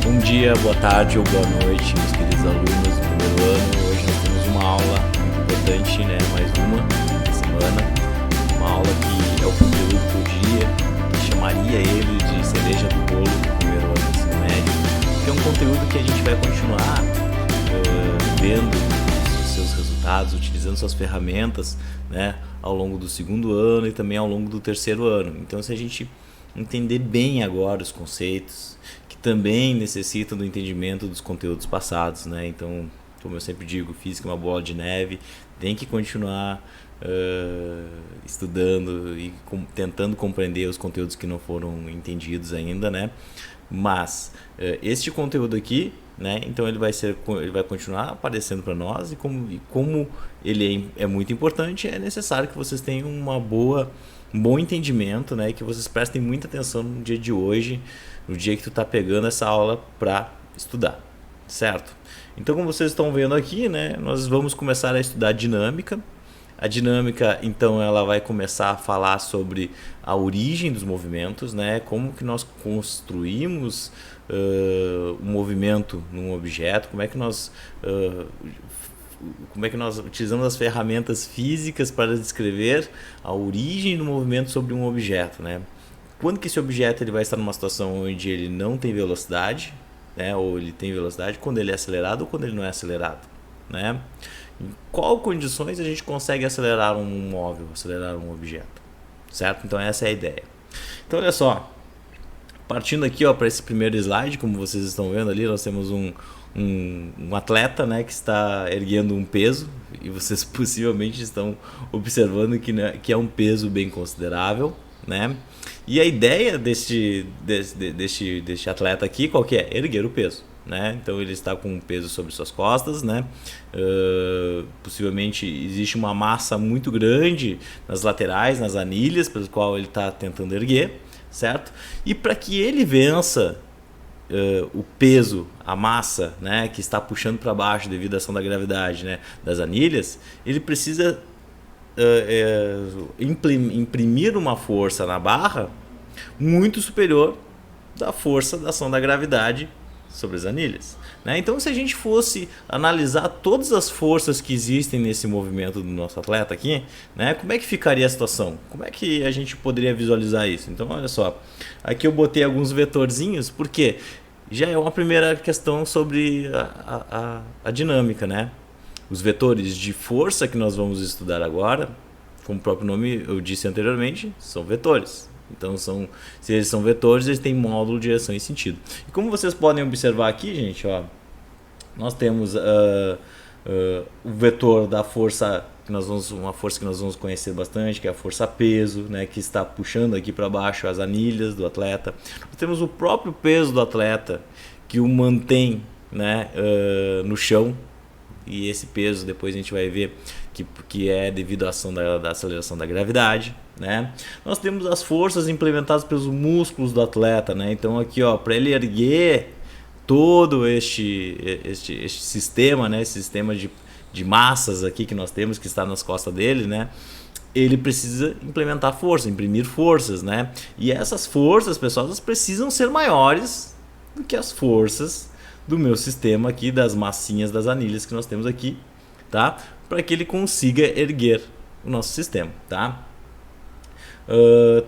Bom dia, boa tarde ou boa noite, meus queridos alunos do primeiro ano. Hoje nós temos uma aula muito importante, né? Mais uma semana. Uma aula que é o conteúdo que eu diria, que chamaria ele de cereja do bolo do primeiro ano do ensino médio. Que é um conteúdo que a gente vai continuar vendo os seus resultados, utilizando suas ferramentas, né? Ao longo do segundo ano e também ao longo do terceiro ano. Então, se a gente entender bem agora os conceitos, que também necessitam do entendimento dos conteúdos passados, né? Então, como eu sempre digo, física é uma bola de neve, tem que continuar estudando e tentando compreender os conteúdos que não foram entendidos ainda, né? Mas este conteúdo aqui, né? Então ele vai continuar aparecendo para nós e como ele é muito importante, é necessário que vocês tenham um bom entendimento, né? Que vocês prestem muita atenção no dia de hoje, no dia que tu tá pegando essa aula para estudar, certo? Então, como vocês estão vendo aqui, né? Nós vamos começar a estudar dinâmica. A dinâmica, então, ela vai começar a falar sobre a origem dos movimentos, né? Como que nós construímos um movimento num objeto, como é que nós utilizamos as ferramentas físicas para descrever a origem do movimento sobre um objeto, né? Quando que esse objeto ele vai estar numa situação onde ele não tem velocidade, né? Ou ele tem velocidade, quando ele é acelerado ou quando ele não é acelerado, né? Em qual condições a gente consegue acelerar um móvel, acelerar um objeto, certo? Então essa é a ideia. Então olha só, partindo aqui para esse primeiro slide, como vocês estão vendo ali, nós temos um atleta, né, que está erguendo um peso e vocês possivelmente estão observando que é um peso bem considerável, né? E a ideia deste atleta aqui, qual que é? Erguer o peso, né? Então ele está com um peso sobre suas costas, né? Possivelmente existe uma massa muito grande nas laterais, nas anilhas, pelo qual ele está tentando erguer, certo? E para que ele vença o peso, a massa, né, que está puxando para baixo devido à ação da gravidade, né, das anilhas, ele precisa imprimir uma força na barra muito superior da força da ação da gravidade sobre as anilhas, né? Então, se a gente fosse analisar todas as forças que existem nesse movimento do nosso atleta aqui, né, como é que ficaria a situação? Como é que a gente poderia visualizar isso? Então, olha só, aqui eu botei alguns vetorzinhos, porque já é uma primeira questão sobre a dinâmica, né? Os vetores de força que nós vamos estudar agora, como o próprio nome eu disse anteriormente, são vetores. Então, se eles são vetores, eles têm módulo, direção e sentido. E como vocês podem observar aqui, gente, ó, nós temos o vetor da força, uma força que nós vamos conhecer bastante, que é a força peso, né, que está puxando aqui para baixo as anilhas do atleta. Nós temos o próprio peso do atleta, que o mantém, né, no chão. E esse peso depois a gente vai ver que é devido à ação da aceleração da gravidade, né? Nós temos as forças implementadas pelos músculos do atleta, né? Então aqui, ó, para ele erguer todo este sistema, né? Esse sistema de massas aqui que nós temos, que está nas costas dele, né? Ele precisa implementar força, imprimir forças, né? E essas forças, pessoal, elas precisam ser maiores do que as forças do meu sistema aqui, das massinhas das anilhas que nós temos aqui, tá? Para que ele consiga erguer o nosso sistema, tá?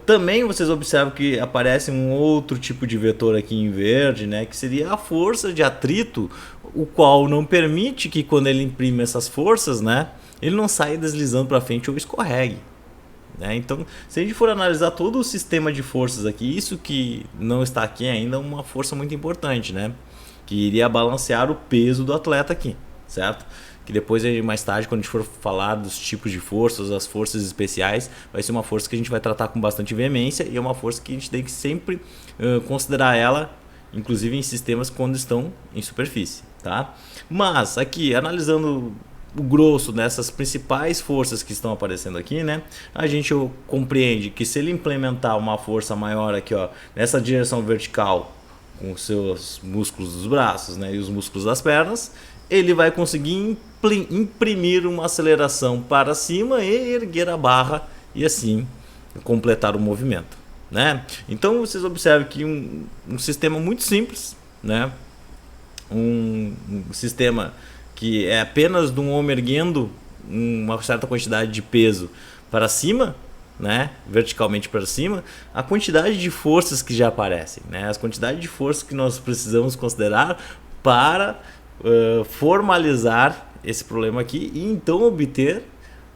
Também vocês observam que aparece um outro tipo de vetor aqui em verde, né? Que seria a força de atrito, o qual não permite que quando ele imprime essas forças, né, ele não saia deslizando para frente ou escorregue, né? Então, se a gente for analisar todo o sistema de forças aqui, isso que não está aqui ainda é uma força muito importante, né? Que iria balancear o peso do atleta aqui, certo? Que depois, mais tarde, quando a gente for falar dos tipos de forças, as forças especiais, vai ser uma força que a gente vai tratar com bastante veemência e é uma força que a gente tem que sempre considerar ela, inclusive em sistemas quando estão em superfície, tá? Mas aqui, analisando o grosso dessas principais forças que estão aparecendo aqui, né, a gente compreende que se ele implementar uma força maior aqui, ó, nessa direção vertical, com os seus músculos dos braços, né, e os músculos das pernas, ele vai conseguir imprimir uma aceleração para cima e erguer a barra e assim completar o movimento, né? Então vocês observam que um sistema muito simples, né, um sistema que é apenas de um homem erguendo uma certa quantidade de peso para cima, né, verticalmente para cima, a quantidade de forças que já aparecem, né, as quantidades de forças que nós precisamos considerar para formalizar esse problema aqui e então obter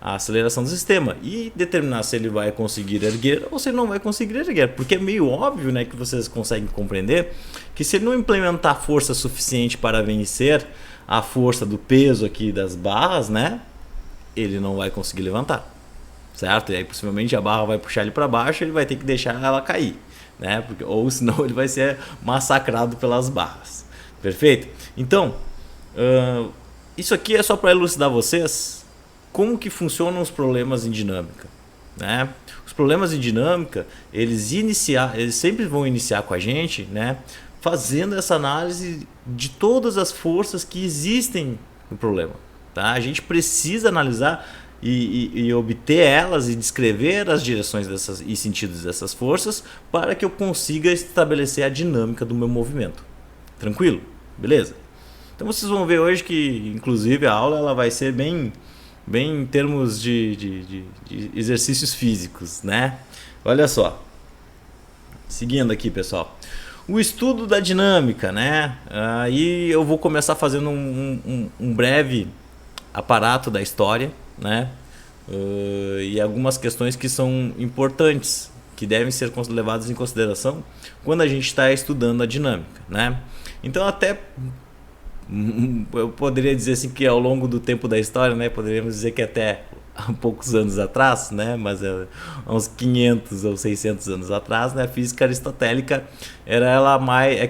a aceleração do sistema e determinar se ele vai conseguir erguer ou se ele não vai conseguir erguer, porque é meio óbvio, né, que vocês conseguem compreender que se ele não implementar força suficiente para vencer a força do peso aqui das barras, né, ele não vai conseguir levantar, certo? E aí possivelmente a barra vai puxar ele para baixo, ele vai ter que deixar ela cair, né, porque, ou senão ele vai ser massacrado pelas barras. Perfeito? Então, isso aqui é só para elucidar vocês como que funcionam os problemas em dinâmica, né? Os problemas em dinâmica, eles sempre vão iniciar com a gente, né, fazendo essa análise de todas as forças que existem no problema, tá? A gente precisa analisar e obter elas e descrever as direções e sentidos dessas forças para que eu consiga estabelecer a dinâmica do meu movimento. Tranquilo? Beleza? Então vocês vão ver hoje que, inclusive, a aula ela vai ser bem em termos de exercícios físicos, né? Olha só. Seguindo aqui, pessoal. O estudo da dinâmica, né? Aí eu vou começar fazendo um breve aparato da história, né? E algumas questões que são importantes, que devem ser levadas em consideração quando a gente está estudando a dinâmica, né? Então até eu poderia dizer assim que ao longo do tempo da história, né, poderíamos dizer que até há poucos anos atrás, né, mas há uns 500 ou 600 anos atrás, né, a física aristotélica era ela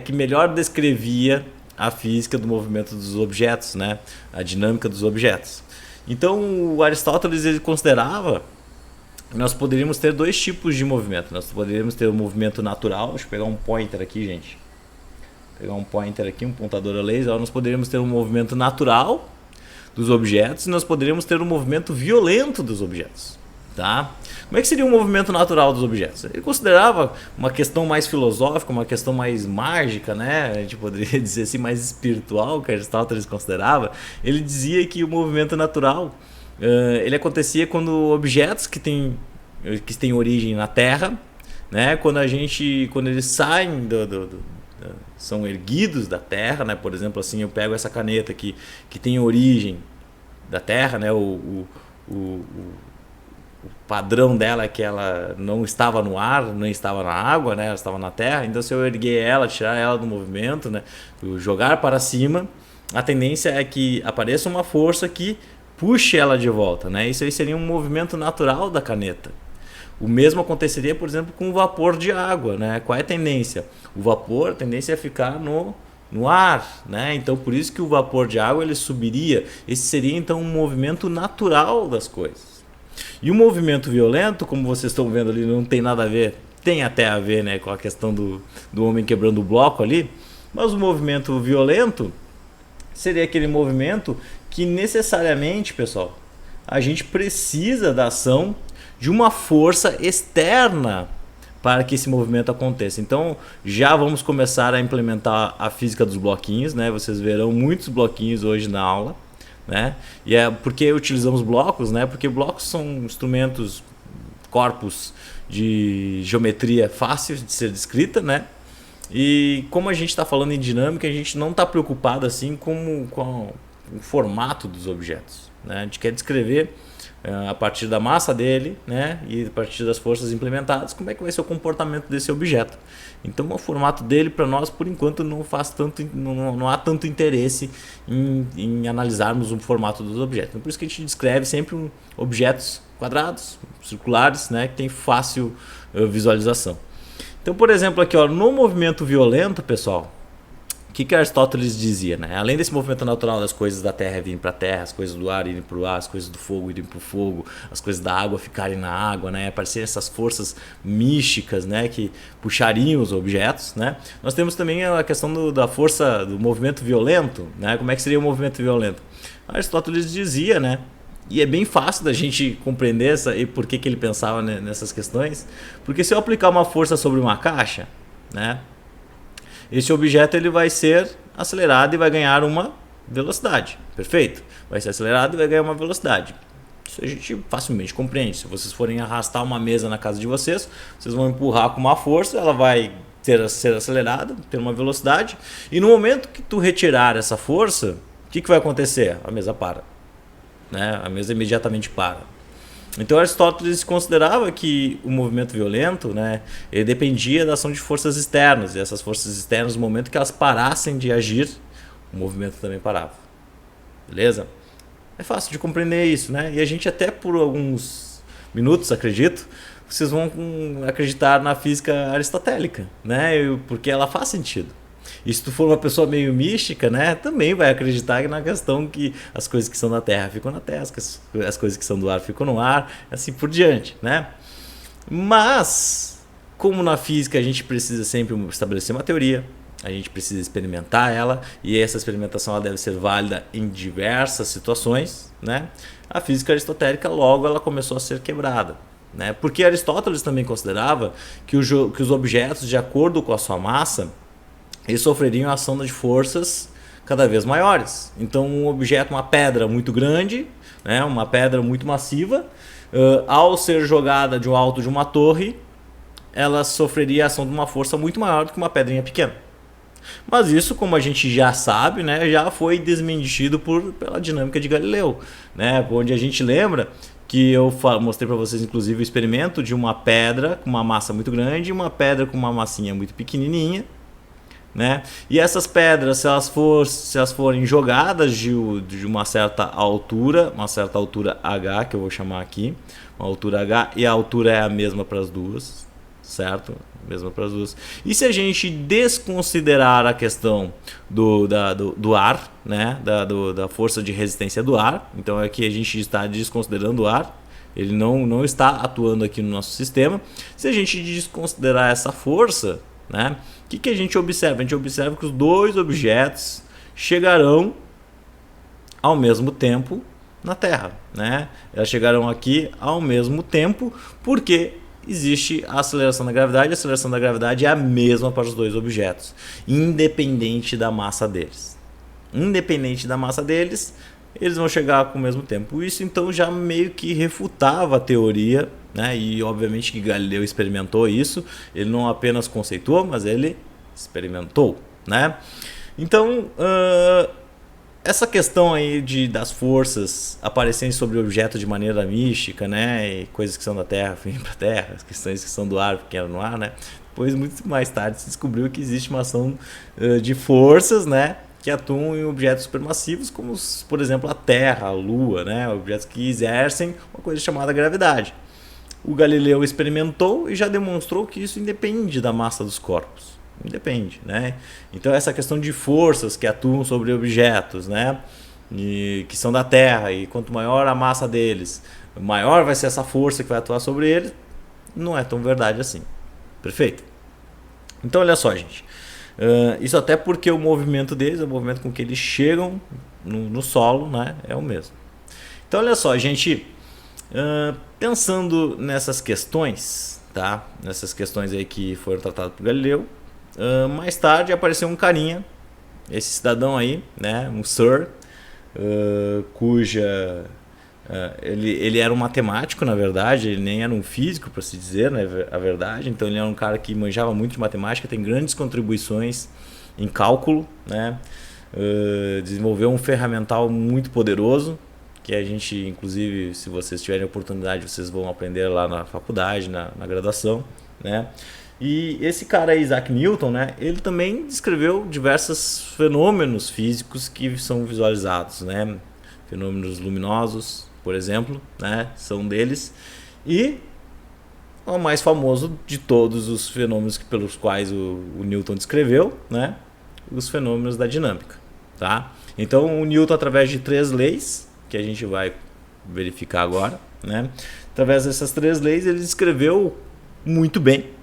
que melhor descrevia a física do movimento dos objetos, né, a dinâmica dos objetos. Então o Aristóteles ele considerava que nós poderíamos ter dois tipos de movimento. Nós poderíamos ter o movimento natural. Deixa eu pegar um pointer aqui, gente. Pegar um pointer aqui, um pontador a laser. Nós poderíamos ter um movimento natural dos objetos e nós poderíamos ter um movimento violento dos objetos, tá? Como é que seria um movimento natural dos objetos? Ele considerava uma questão mais filosófica, uma questão mais mágica, né? A gente poderia dizer assim, mais espiritual, que Aristóteles considerava. Ele dizia que o movimento natural ele acontecia quando objetos que têm origem na Terra, né? Quando eles saem são erguidos da Terra, né? Por exemplo, assim, eu pego essa caneta aqui que tem origem da Terra, né? O padrão dela é que ela não estava no ar, não estava na água, né? Ela estava na Terra. Então, se eu erguer ela, tirar ela do movimento, né? Jogar para cima, a tendência é que apareça uma força que puxe ela de volta, né? Isso aí seria um movimento natural da caneta. O mesmo aconteceria, por exemplo, com o vapor de água, né? Qual é a tendência? O vapor, a tendência é ficar no ar, né? Então, por isso que o vapor de água ele subiria. Esse seria, então, um movimento natural das coisas. E o movimento violento, como vocês estão vendo ali, não tem nada a ver. Tem até a ver, né, com a questão do homem quebrando o bloco ali. Mas o movimento violento seria aquele movimento que necessariamente, pessoal, a gente precisa da ação de uma força externa para que esse movimento aconteça. Então já vamos começar a implementar a física dos bloquinhos, né? Vocês verão muitos bloquinhos hoje na aula, né? E é porque utilizamos blocos, né? Porque blocos são instrumentos, corpos de geometria fácil de ser descrita, né? E como a gente está falando em dinâmica, a gente não está preocupado assim com o formato dos objetos, né? A gente quer descrever a partir da massa dele, né, e a partir das forças implementadas, como é que vai ser o comportamento desse objeto. Então o formato dele para nós por enquanto não há tanto interesse em analisarmos o formato dos objetos. Então, por isso que a gente descreve sempre objetos quadrados, circulares, né, que tem fácil visualização. Então, por exemplo, aqui, ó, no movimento violento, pessoal, o que Aristóteles dizia, né? Além desse movimento natural das coisas da terra virem para a terra, as coisas do ar irem para o ar, as coisas do fogo irem para o fogo, as coisas da água ficarem na água, né? Aparecerem essas forças místicas, né? Que puxariam os objetos, né? Nós temos também a questão da força do movimento violento, né? Como é que seria o movimento violento? Aristóteles dizia, né? E é bem fácil da gente compreender e por que ele pensava nessas questões, porque se eu aplicar uma força sobre uma caixa, né? Esse objeto ele vai ser acelerado e vai ganhar uma velocidade. Perfeito? Vai ser acelerado e vai ganhar uma velocidade. Isso a gente facilmente compreende. Se vocês forem arrastar uma mesa na casa de vocês, vocês vão empurrar com uma força, ela vai ser acelerada, ter uma velocidade, e no momento que tu retirar essa força, o que vai acontecer? A mesa para. Né? A mesa imediatamente para. Então Aristóteles considerava que o movimento violento, né, ele dependia da ação de forças externas, e essas forças externas, no momento que elas parassem de agir, o movimento também parava. Beleza? É fácil de compreender isso, né? E a gente até por alguns minutos, acredito, vocês vão acreditar na física aristotélica, né? Porque ela faz sentido. E se tu for uma pessoa meio mística, né, também vai acreditar na questão que as coisas que são da terra ficam na terra, as coisas que são do ar ficam no ar, assim por diante, né? Mas, como na física a gente precisa sempre estabelecer uma teoria, a gente precisa experimentar ela, e essa experimentação ela deve ser válida em diversas situações, né? A física aristotélica logo ela começou a ser quebrada, né? Porque Aristóteles também considerava que os objetos, de acordo com a sua massa, eles sofreriam a ação de forças cada vez maiores. Então um objeto, uma pedra muito grande, né? Uma pedra muito massiva, ao ser jogada de alto de uma torre, ela sofreria a ação de uma força muito maior do que uma pedrinha pequena. Mas isso, como a gente já sabe, né, já foi desmentido pela dinâmica de Galileu, né, onde a gente lembra que eu mostrei para vocês, inclusive, o experimento de uma pedra com uma massa muito grande e uma pedra com uma massinha muito pequenininha, né? E essas pedras, se elas forem jogadas de uma certa altura H, que eu vou chamar aqui, uma altura H, e a altura é a mesma para as duas, certo? Mesma para as duas. E se a gente desconsiderar a questão do ar, né? Da força de resistência do ar, então aqui a gente está desconsiderando o ar, ele não está atuando aqui no nosso sistema. Se a gente desconsiderar essa força, né? O que a gente observa? A gente observa que os dois objetos chegarão ao mesmo tempo na Terra, né? Elas chegarão aqui ao mesmo tempo porque existe a aceleração da gravidade. A aceleração da gravidade é a mesma para os dois objetos, independente da massa deles. Independente da massa deles, eles vão chegar com o mesmo tempo. Isso então já meio que refutava a teoria, né? E obviamente que Galileu experimentou isso. Ele não apenas conceituou, mas ele experimentou, né? Então essa questão aí das forças aparecerem sobre o objeto de maneira mística, né? E coisas que são da Terra vêm para a Terra, as questões que são do ar que eram no ar, né? Depois, muito mais tarde, se descobriu que existe uma ação de forças, né? Que atuam em objetos supermassivos, como, por exemplo, a Terra, a Lua, né? Objetos que exercem uma coisa chamada gravidade. O Galileu experimentou e já demonstrou que isso independe da massa dos corpos. Independe, né? Então essa questão de forças que atuam sobre objetos, né? E que são da Terra, e quanto maior a massa deles, maior vai ser essa força que vai atuar sobre eles, não é tão verdade assim. Perfeito? Então olha só, gente. Isso até porque o movimento deles, o movimento com que eles chegam no solo, né, é o mesmo. Então olha só, gente, pensando nessas questões, tá? Nessas questões aí que foram tratadas por Galileu, mais tarde apareceu um carinha, esse cidadão aí, né, um Sir, cuja ele era um matemático, na verdade, ele nem era um físico, para se dizer, né, a verdade. Então ele era um cara que manjava muito de matemática, tem grandes contribuições em cálculo, né? Desenvolveu um ferramental muito poderoso, que a gente, inclusive, se vocês tiverem oportunidade, vocês vão aprender lá na faculdade, na graduação, né? E esse cara, Isaac Newton, né, ele também descreveu diversos fenômenos físicos que são visualizados, né? Fenômenos luminosos, por exemplo, né, são deles. E o mais famoso de todos os fenômenos pelos quais o Newton descreveu, né, os fenômenos da dinâmica, tá? Então o Newton, através de 3 leis, que a gente vai verificar agora, né, através dessas 3 leis ele descreveu muito bem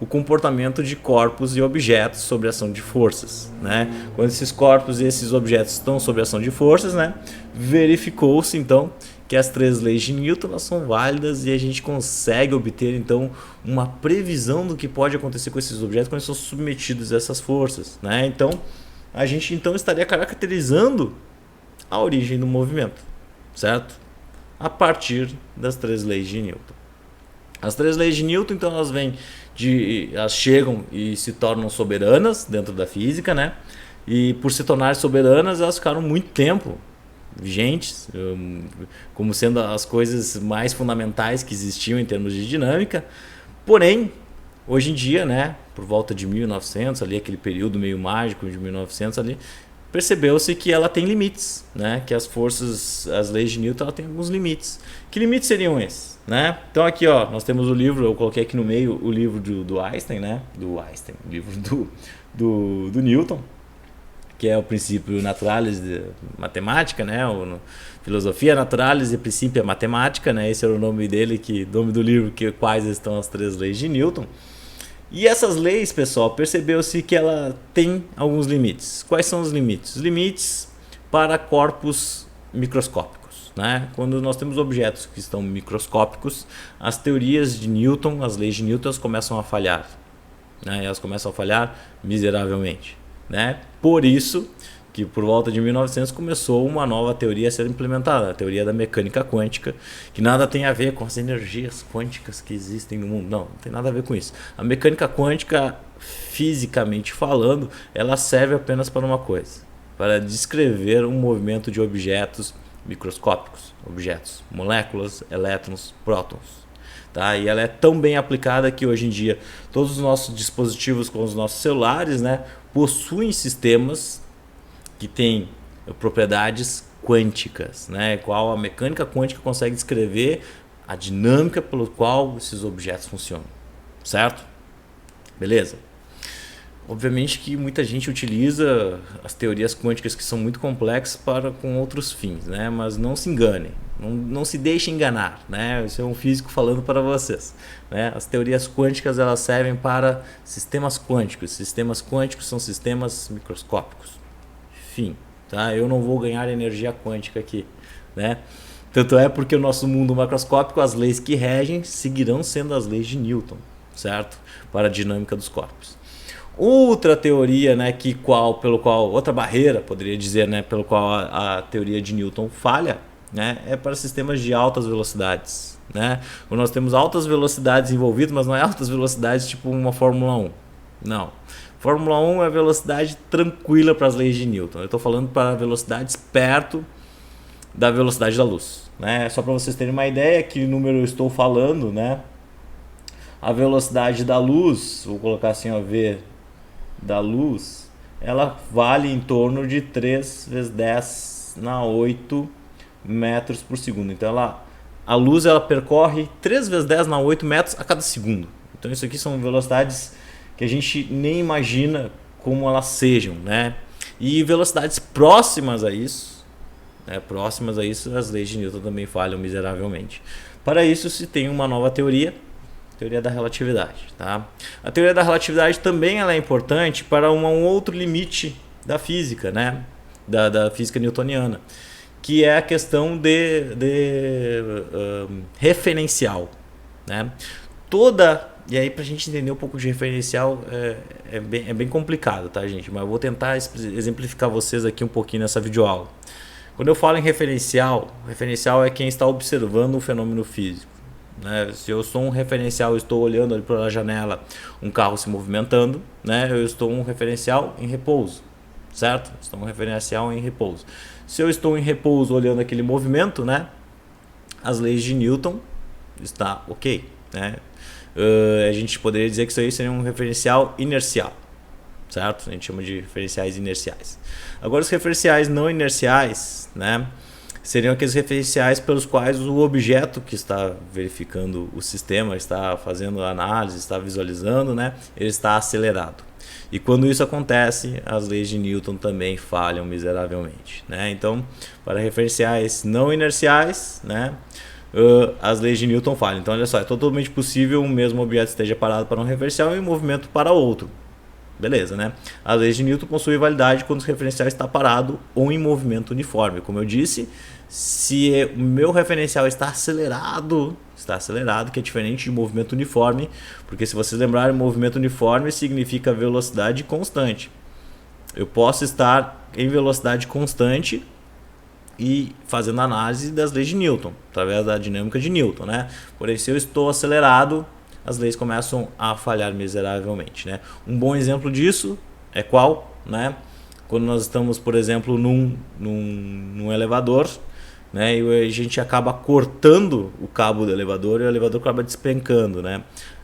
o comportamento de corpos e objetos sob a ação de forças, né? Quando esses corpos e esses objetos estão sob a ação de forças, né, verificou-se então que as 3 leis de Newton são válidas e a gente consegue obter então uma previsão do que pode acontecer com esses objetos quando eles são submetidos a essas forças, né? Então a gente então estaria caracterizando a origem do movimento, certo? A partir das 3 leis de Newton. As 3 leis de Newton, então, elas chegam e se tornam soberanas dentro da física, né? E por se tornarem soberanas, elas ficaram muito tempo vigentes, como sendo as coisas mais fundamentais que existiam em termos de dinâmica. Porém, hoje em dia, né, por volta de 1900, ali aquele período meio mágico de 1900 ali, percebeu-se que ela tem limites, né? Que as leis de Newton, ela tem alguns limites. Que limites seriam esses, né? Então aqui, ó, nós temos o livro, eu coloquei aqui no meio o livro do Einstein, né? O livro do Newton, que é o Princípio Naturalis de Matemática, né? Filosofia Naturalis e Principia Mathematica, né? Esse era o nome dele, nome do livro, quais estão as 3 leis de Newton. E essas leis, pessoal, percebeu-se que ela tem alguns limites. Quais são os limites? Os limites para corpos microscópicos, né? Quando nós temos objetos que estão microscópicos, as teorias de Newton, as leis de Newton, começam a falhar, né? Elas começam a falhar miseravelmente, né? Por isso que por volta de 1900 começou uma nova teoria a ser implementada, a teoria da mecânica quântica, que nada tem a ver com as energias quânticas que existem no mundo. Não tem nada a ver com isso. A mecânica quântica, fisicamente falando, ela serve apenas para uma coisa, para descrever um movimento de objetos microscópicos, objetos, moléculas, elétrons, prótons. Tá? E ela é tão bem aplicada que hoje em dia todos os nossos dispositivos, como os nossos celulares, né, possuem sistemas que têm propriedades quânticas, né, qual a mecânica quântica consegue descrever a dinâmica pelo qual esses objetos funcionam, certo? Beleza? Obviamente que muita gente utiliza as teorias quânticas, que são muito complexas, com outros fins, né? Mas não se enganem, não se deixem enganar, né? Isso é um físico falando para vocês, né? As teorias quânticas, elas servem para sistemas quânticos. Sistemas quânticos são sistemas microscópicos. Fim, tá? Eu não vou ganhar energia quântica aqui, né? Tanto é porque o nosso mundo macroscópico, as leis que regem seguirão sendo as leis de Newton, certo? Para a dinâmica dos corpos. Outra teoria, né, outra barreira, poderia dizer, né, pelo qual a teoria de Newton falha, né, é para sistemas de altas velocidades, né? Quando nós temos altas velocidades envolvidas, mas não é altas velocidades tipo uma Fórmula 1, não. Fórmula 1 é velocidade tranquila para as leis de Newton. Eu estou falando para velocidades perto da velocidade da luz, né? Só para vocês terem uma ideia que número eu estou falando, né? A velocidade da luz, vou colocar assim, ó, V da luz, ela vale em torno de 3 vezes 10 na 8 metros por segundo. Então a luz ela percorre 3 vezes 10 na 8 metros a cada segundo. Então isso aqui são velocidades que a gente nem imagina como elas sejam, né? E velocidades próximas a isso, né? As leis de Newton também falham miseravelmente. Para isso se tem uma nova teoria, teoria da relatividade, tá? A teoria da relatividade também ela é importante para um outro limite da física, né? Da física newtoniana, que é a questão de referencial, né? E aí, para a gente entender um pouco de referencial, é bem complicado, tá, gente? Mas eu vou tentar exemplificar vocês aqui um pouquinho nessa videoaula. Quando eu falo em referencial é quem está observando um fenômeno físico, né? Se eu sou um referencial, eu estou olhando ali pela janela um carro se movimentando, né? Eu estou um referencial em repouso, certo? Estou um referencial em repouso. Se eu estou em repouso olhando aquele movimento, né? As leis de Newton está ok, né? A gente poderia dizer que isso aí seria um referencial inercial, certo? A gente chama de referenciais inerciais. Agora os referenciais não inerciais, né? Seriam aqueles referenciais pelos quais o objeto que está verificando o sistema, está fazendo a análise, está visualizando, né? Ele está acelerado. E quando isso acontece, as leis de Newton também falham miseravelmente, né? Então, para referenciais não inerciais, né? As leis de Newton falham. Então, olha só, é totalmente possível um mesmo objeto esteja parado para um referencial e um movimento para outro. Beleza, né? A lei de Newton possui validade quando o referencial está parado ou em movimento uniforme. Como eu disse, se o meu referencial está acelerado, que é diferente de movimento uniforme, porque se vocês lembrarem, movimento uniforme significa velocidade constante. Eu posso estar em velocidade constante e fazendo análise das leis de Newton, através da dinâmica de Newton, né? Porém, se eu estou acelerado, as leis começam a falhar miseravelmente, né? Um bom exemplo disso é qual, né? Quando nós estamos, por exemplo, num elevador, né? E a gente acaba cortando o cabo do elevador e o elevador acaba despencando, né?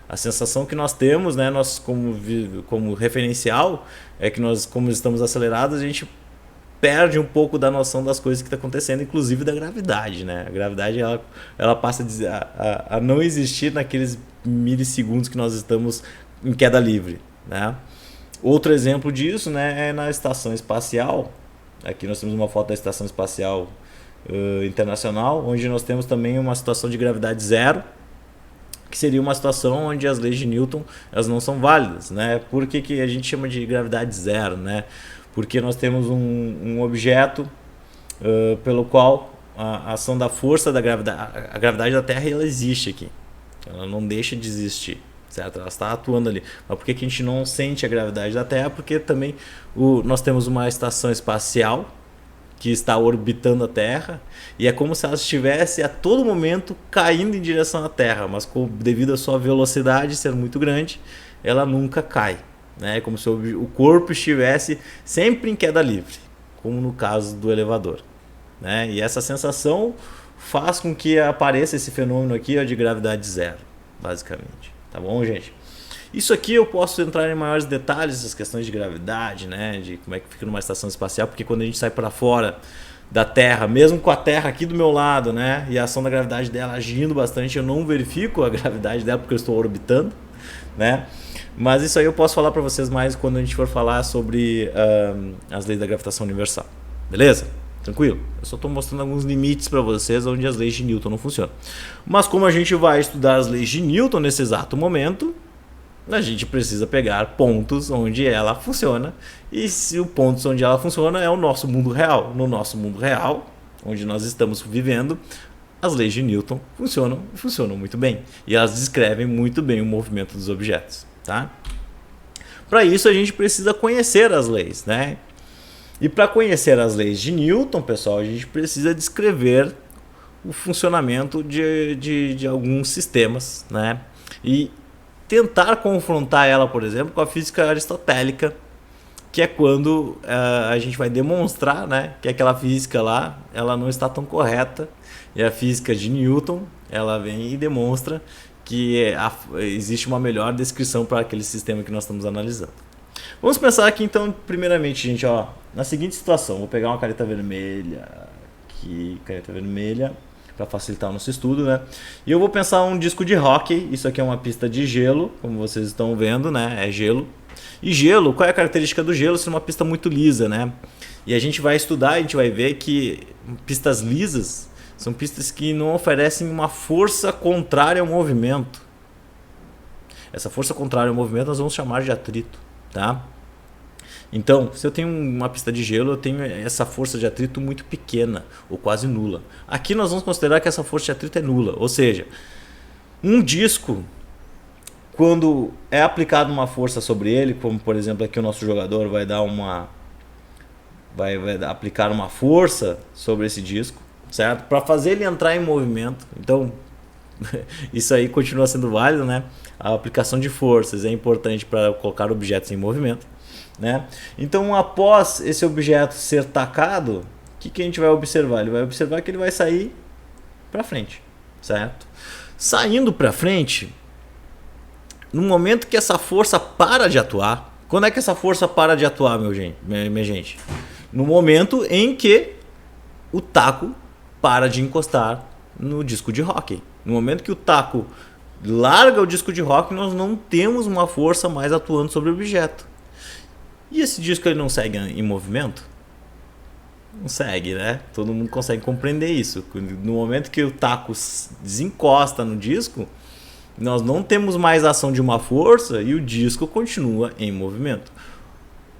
A sensação que nós temos, né? Nós como referencial é que nós, como estamos acelerados, a gente perde um pouco da noção das coisas que estão acontecendo, inclusive da gravidade, né? A gravidade ela passa a não existir naqueles milissegundos que nós estamos em queda livre, né? Outro exemplo disso, né, é na estação espacial. Aqui nós temos uma foto da estação espacial internacional, onde nós temos também uma situação de gravidade zero, que seria uma situação onde as leis de Newton elas não são válidas, né? Por que a gente chama de gravidade zero, né? Porque nós temos um objeto pelo qual a ação da força da gravidade, a gravidade da Terra ela existe aqui, ela não deixa de existir, certo? Ela está atuando ali. Mas por que a gente não sente a gravidade da Terra? Porque também nós temos uma estação espacial que está orbitando a Terra e é como se ela estivesse a todo momento caindo em direção à Terra, mas devido à sua velocidade ser muito grande, ela nunca cai. É como se o corpo estivesse sempre em queda livre, como no caso do elevador, né? E essa sensação faz com que apareça esse fenômeno aqui de gravidade zero, basicamente. Tá bom, gente? Isso aqui eu posso entrar em maiores detalhes, as questões de gravidade, né? De como é que fica numa estação espacial, porque quando a gente sai para fora da Terra, mesmo com a Terra aqui do meu lado, né? E a ação da gravidade dela agindo bastante, eu não verifico a gravidade dela porque eu estou orbitando, né? Mas isso aí eu posso falar para vocês mais quando a gente for falar sobre as leis da gravitação universal. Beleza? Tranquilo? Eu só estou mostrando alguns limites para vocês onde as leis de Newton não funcionam. Mas como a gente vai estudar as leis de Newton nesse exato momento, a gente precisa pegar pontos onde ela funciona. E se o ponto onde ela funciona é o nosso mundo real. No nosso mundo real, onde nós estamos vivendo, as leis de Newton funcionam muito bem. E elas descrevem muito bem o movimento dos objetos. Tá? Para isso a gente precisa conhecer as leis, né? E para conhecer as leis de Newton, pessoal, a gente precisa descrever o funcionamento de alguns sistemas, né? E tentar confrontar ela, por exemplo, com a física aristotélica, que é quando a gente vai demonstrar, né, que aquela física lá ela não está tão correta, e a física de Newton ela vem e demonstra que existe uma melhor descrição para aquele sistema que nós estamos analisando. Vamos pensar aqui então, primeiramente, gente, ó, na seguinte situação. Vou pegar uma caneta vermelha aqui, caneta vermelha, para facilitar o nosso estudo, né? E eu vou pensar um disco de hóquei. Isso aqui é uma pista de gelo, como vocês estão vendo, né? É gelo. E gelo, qual é a característica do gelo? Ser uma pista muito lisa, né? E a gente vai estudar, a gente vai ver que pistas lisas são pistas que não oferecem uma força contrária ao movimento. Essa força contrária ao movimento nós vamos chamar de atrito, tá? Então, se eu tenho uma pista de gelo, eu tenho essa força de atrito muito pequena, ou quase nula. Aqui nós vamos considerar que essa força de atrito é nula, ou seja, um disco, quando é aplicada uma força sobre ele, como por exemplo aqui o nosso jogador vai aplicar uma força sobre esse disco, certo? Para fazer ele entrar em movimento. Então, isso aí continua sendo válido, né? A aplicação de forças é importante para colocar objetos em movimento, né? Então, após esse objeto ser tacado, o que a gente vai observar? Ele vai observar que ele vai sair para frente, certo? Saindo para frente, no momento que essa força para de atuar, quando é que essa força para de atuar, minha gente? No momento em que o taco para de encostar no disco de hóquei. No momento que o taco larga o disco de hóquei, nós não temos uma força mais atuando sobre o objeto. E esse disco ele não segue em movimento? Não segue, né? Todo mundo consegue compreender isso. No momento que o taco desencosta no disco, nós não temos mais ação de uma força e o disco continua em movimento.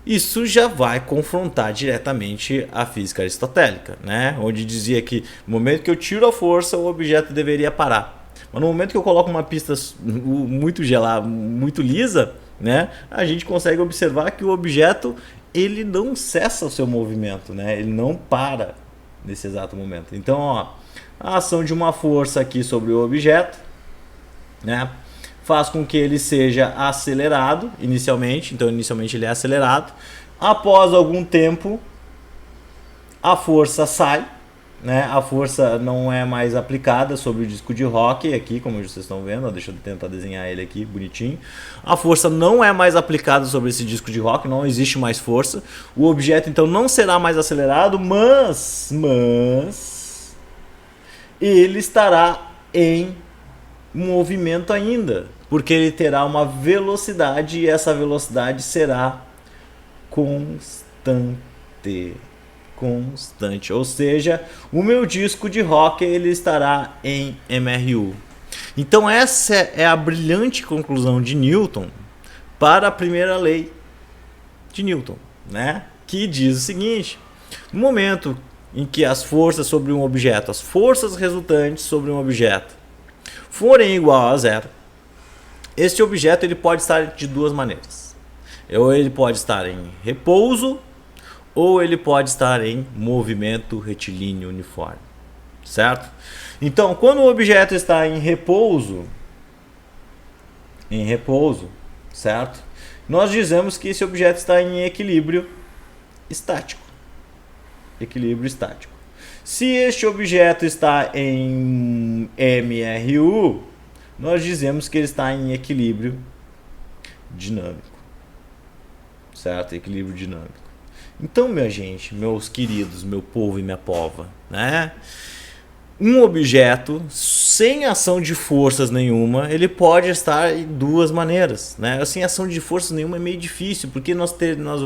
Isso já vai confrontar diretamente a física aristotélica, né? Onde dizia que no momento que eu tiro a força, o objeto deveria parar. Mas no momento que eu coloco uma pista muito gelada, muito lisa, né? A gente consegue observar que o objeto ele não cessa o seu movimento, né? Ele não para nesse exato momento. Então, ó, a ação de uma força aqui sobre o objeto, né, faz com que ele seja acelerado inicialmente. Então, inicialmente ele é acelerado. Após algum tempo, a força sai, né? A força não é mais aplicada sobre o disco de hóquei aqui, como vocês estão vendo. Ó, deixa eu tentar desenhar ele aqui bonitinho. A força não é mais aplicada sobre esse disco de hóquei, não existe mais força. O objeto então não será mais acelerado, mas ele estará em movimento ainda, porque ele terá uma velocidade e essa velocidade será constante, ou seja, o meu disco de hóquei ele estará em MRU. Então essa é a brilhante conclusão de Newton para a primeira lei de Newton, né? Que diz o seguinte: no momento em que as forças sobre um objeto, as forças resultantes sobre um objeto forem igual a zero, este objeto ele pode estar de duas maneiras. Ou ele pode estar em repouso, ou ele pode estar em movimento retilíneo uniforme, certo? Então, quando o objeto está em repouso, certo? Nós dizemos que esse objeto está em equilíbrio estático. Equilíbrio estático. Se este objeto está em MRU, nós dizemos que ele está em equilíbrio dinâmico, certo? Equilíbrio dinâmico. Então, minha gente, meus queridos, meu povo e minha pova, né? Um objeto sem ação de forças nenhuma, ele pode estar em duas maneiras, né? Sem ação de forças nenhuma é meio difícil, porque nós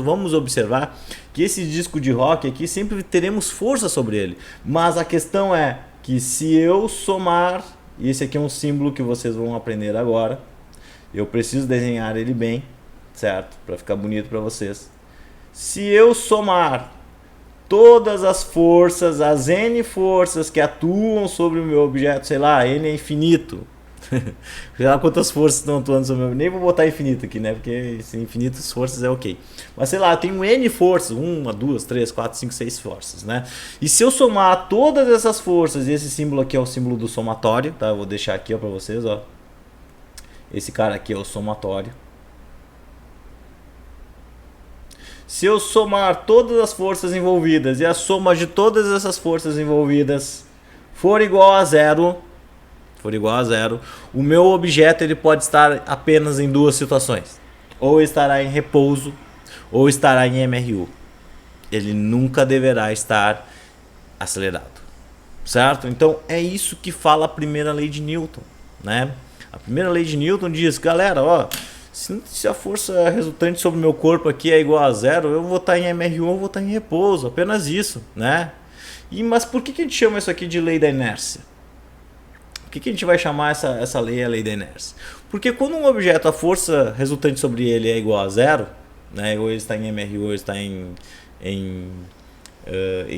vamos observar que esse disco de hóquei aqui sempre teremos força sobre ele. Mas a questão é que se eu somar, e esse aqui é um símbolo que vocês vão aprender agora, eu preciso desenhar ele bem, certo? Para ficar bonito para vocês. Se eu somar todas as forças, as N forças que atuam sobre o meu objeto, sei lá, N é infinito. Sei lá quantas forças estão atuando sobre o meu... Nem vou botar infinito aqui, né? Porque se infinitas forças é ok. Mas sei lá, eu tenho N forças. 1, 2, 3, 4, 5, 6 forças, né? E se eu somar todas essas forças, e esse símbolo aqui é o símbolo do somatório, tá? Eu vou deixar aqui ó, pra vocês, ó. Esse cara aqui é o somatório. Se eu somar todas as forças envolvidas e a soma de todas essas forças envolvidas for igual a zero, o meu objeto ele pode estar apenas em duas situações. Ou estará em repouso, ou estará em MRU. Ele nunca deverá estar acelerado. Certo? Então é isso que fala a primeira lei de Newton, né? A primeira lei de Newton diz, galera, ó, se a força resultante sobre o meu corpo aqui é igual a zero, eu vou estar em MRU ou vou estar em repouso, apenas isso, né? Mas por que a gente chama isso aqui de lei da inércia? Por que a gente vai chamar essa lei a lei da inércia? Porque quando um objeto, a força resultante sobre ele é igual a zero, né? Ou ele está em MRU ou ele está em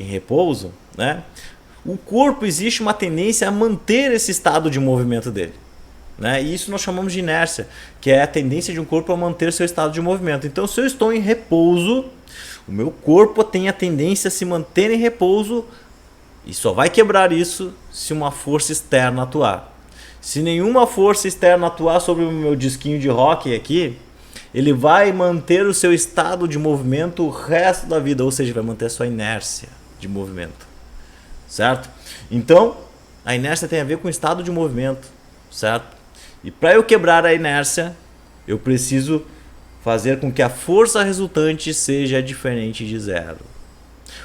repouso, né? O corpo existe uma tendência a manter esse estado de movimento dele. Né? E isso nós chamamos de inércia, que é a tendência de um corpo a manter seu estado de movimento. Então, se eu estou em repouso, o meu corpo tem a tendência a se manter em repouso e só vai quebrar isso se uma força externa atuar. Se nenhuma força externa atuar sobre o meu disquinho de hóquei aqui, ele vai manter o seu estado de movimento o resto da vida, ou seja, vai manter a sua inércia de movimento, certo? Então, a inércia tem a ver com o estado de movimento, certo? E para eu quebrar a inércia, eu preciso fazer com que a força resultante seja diferente de zero.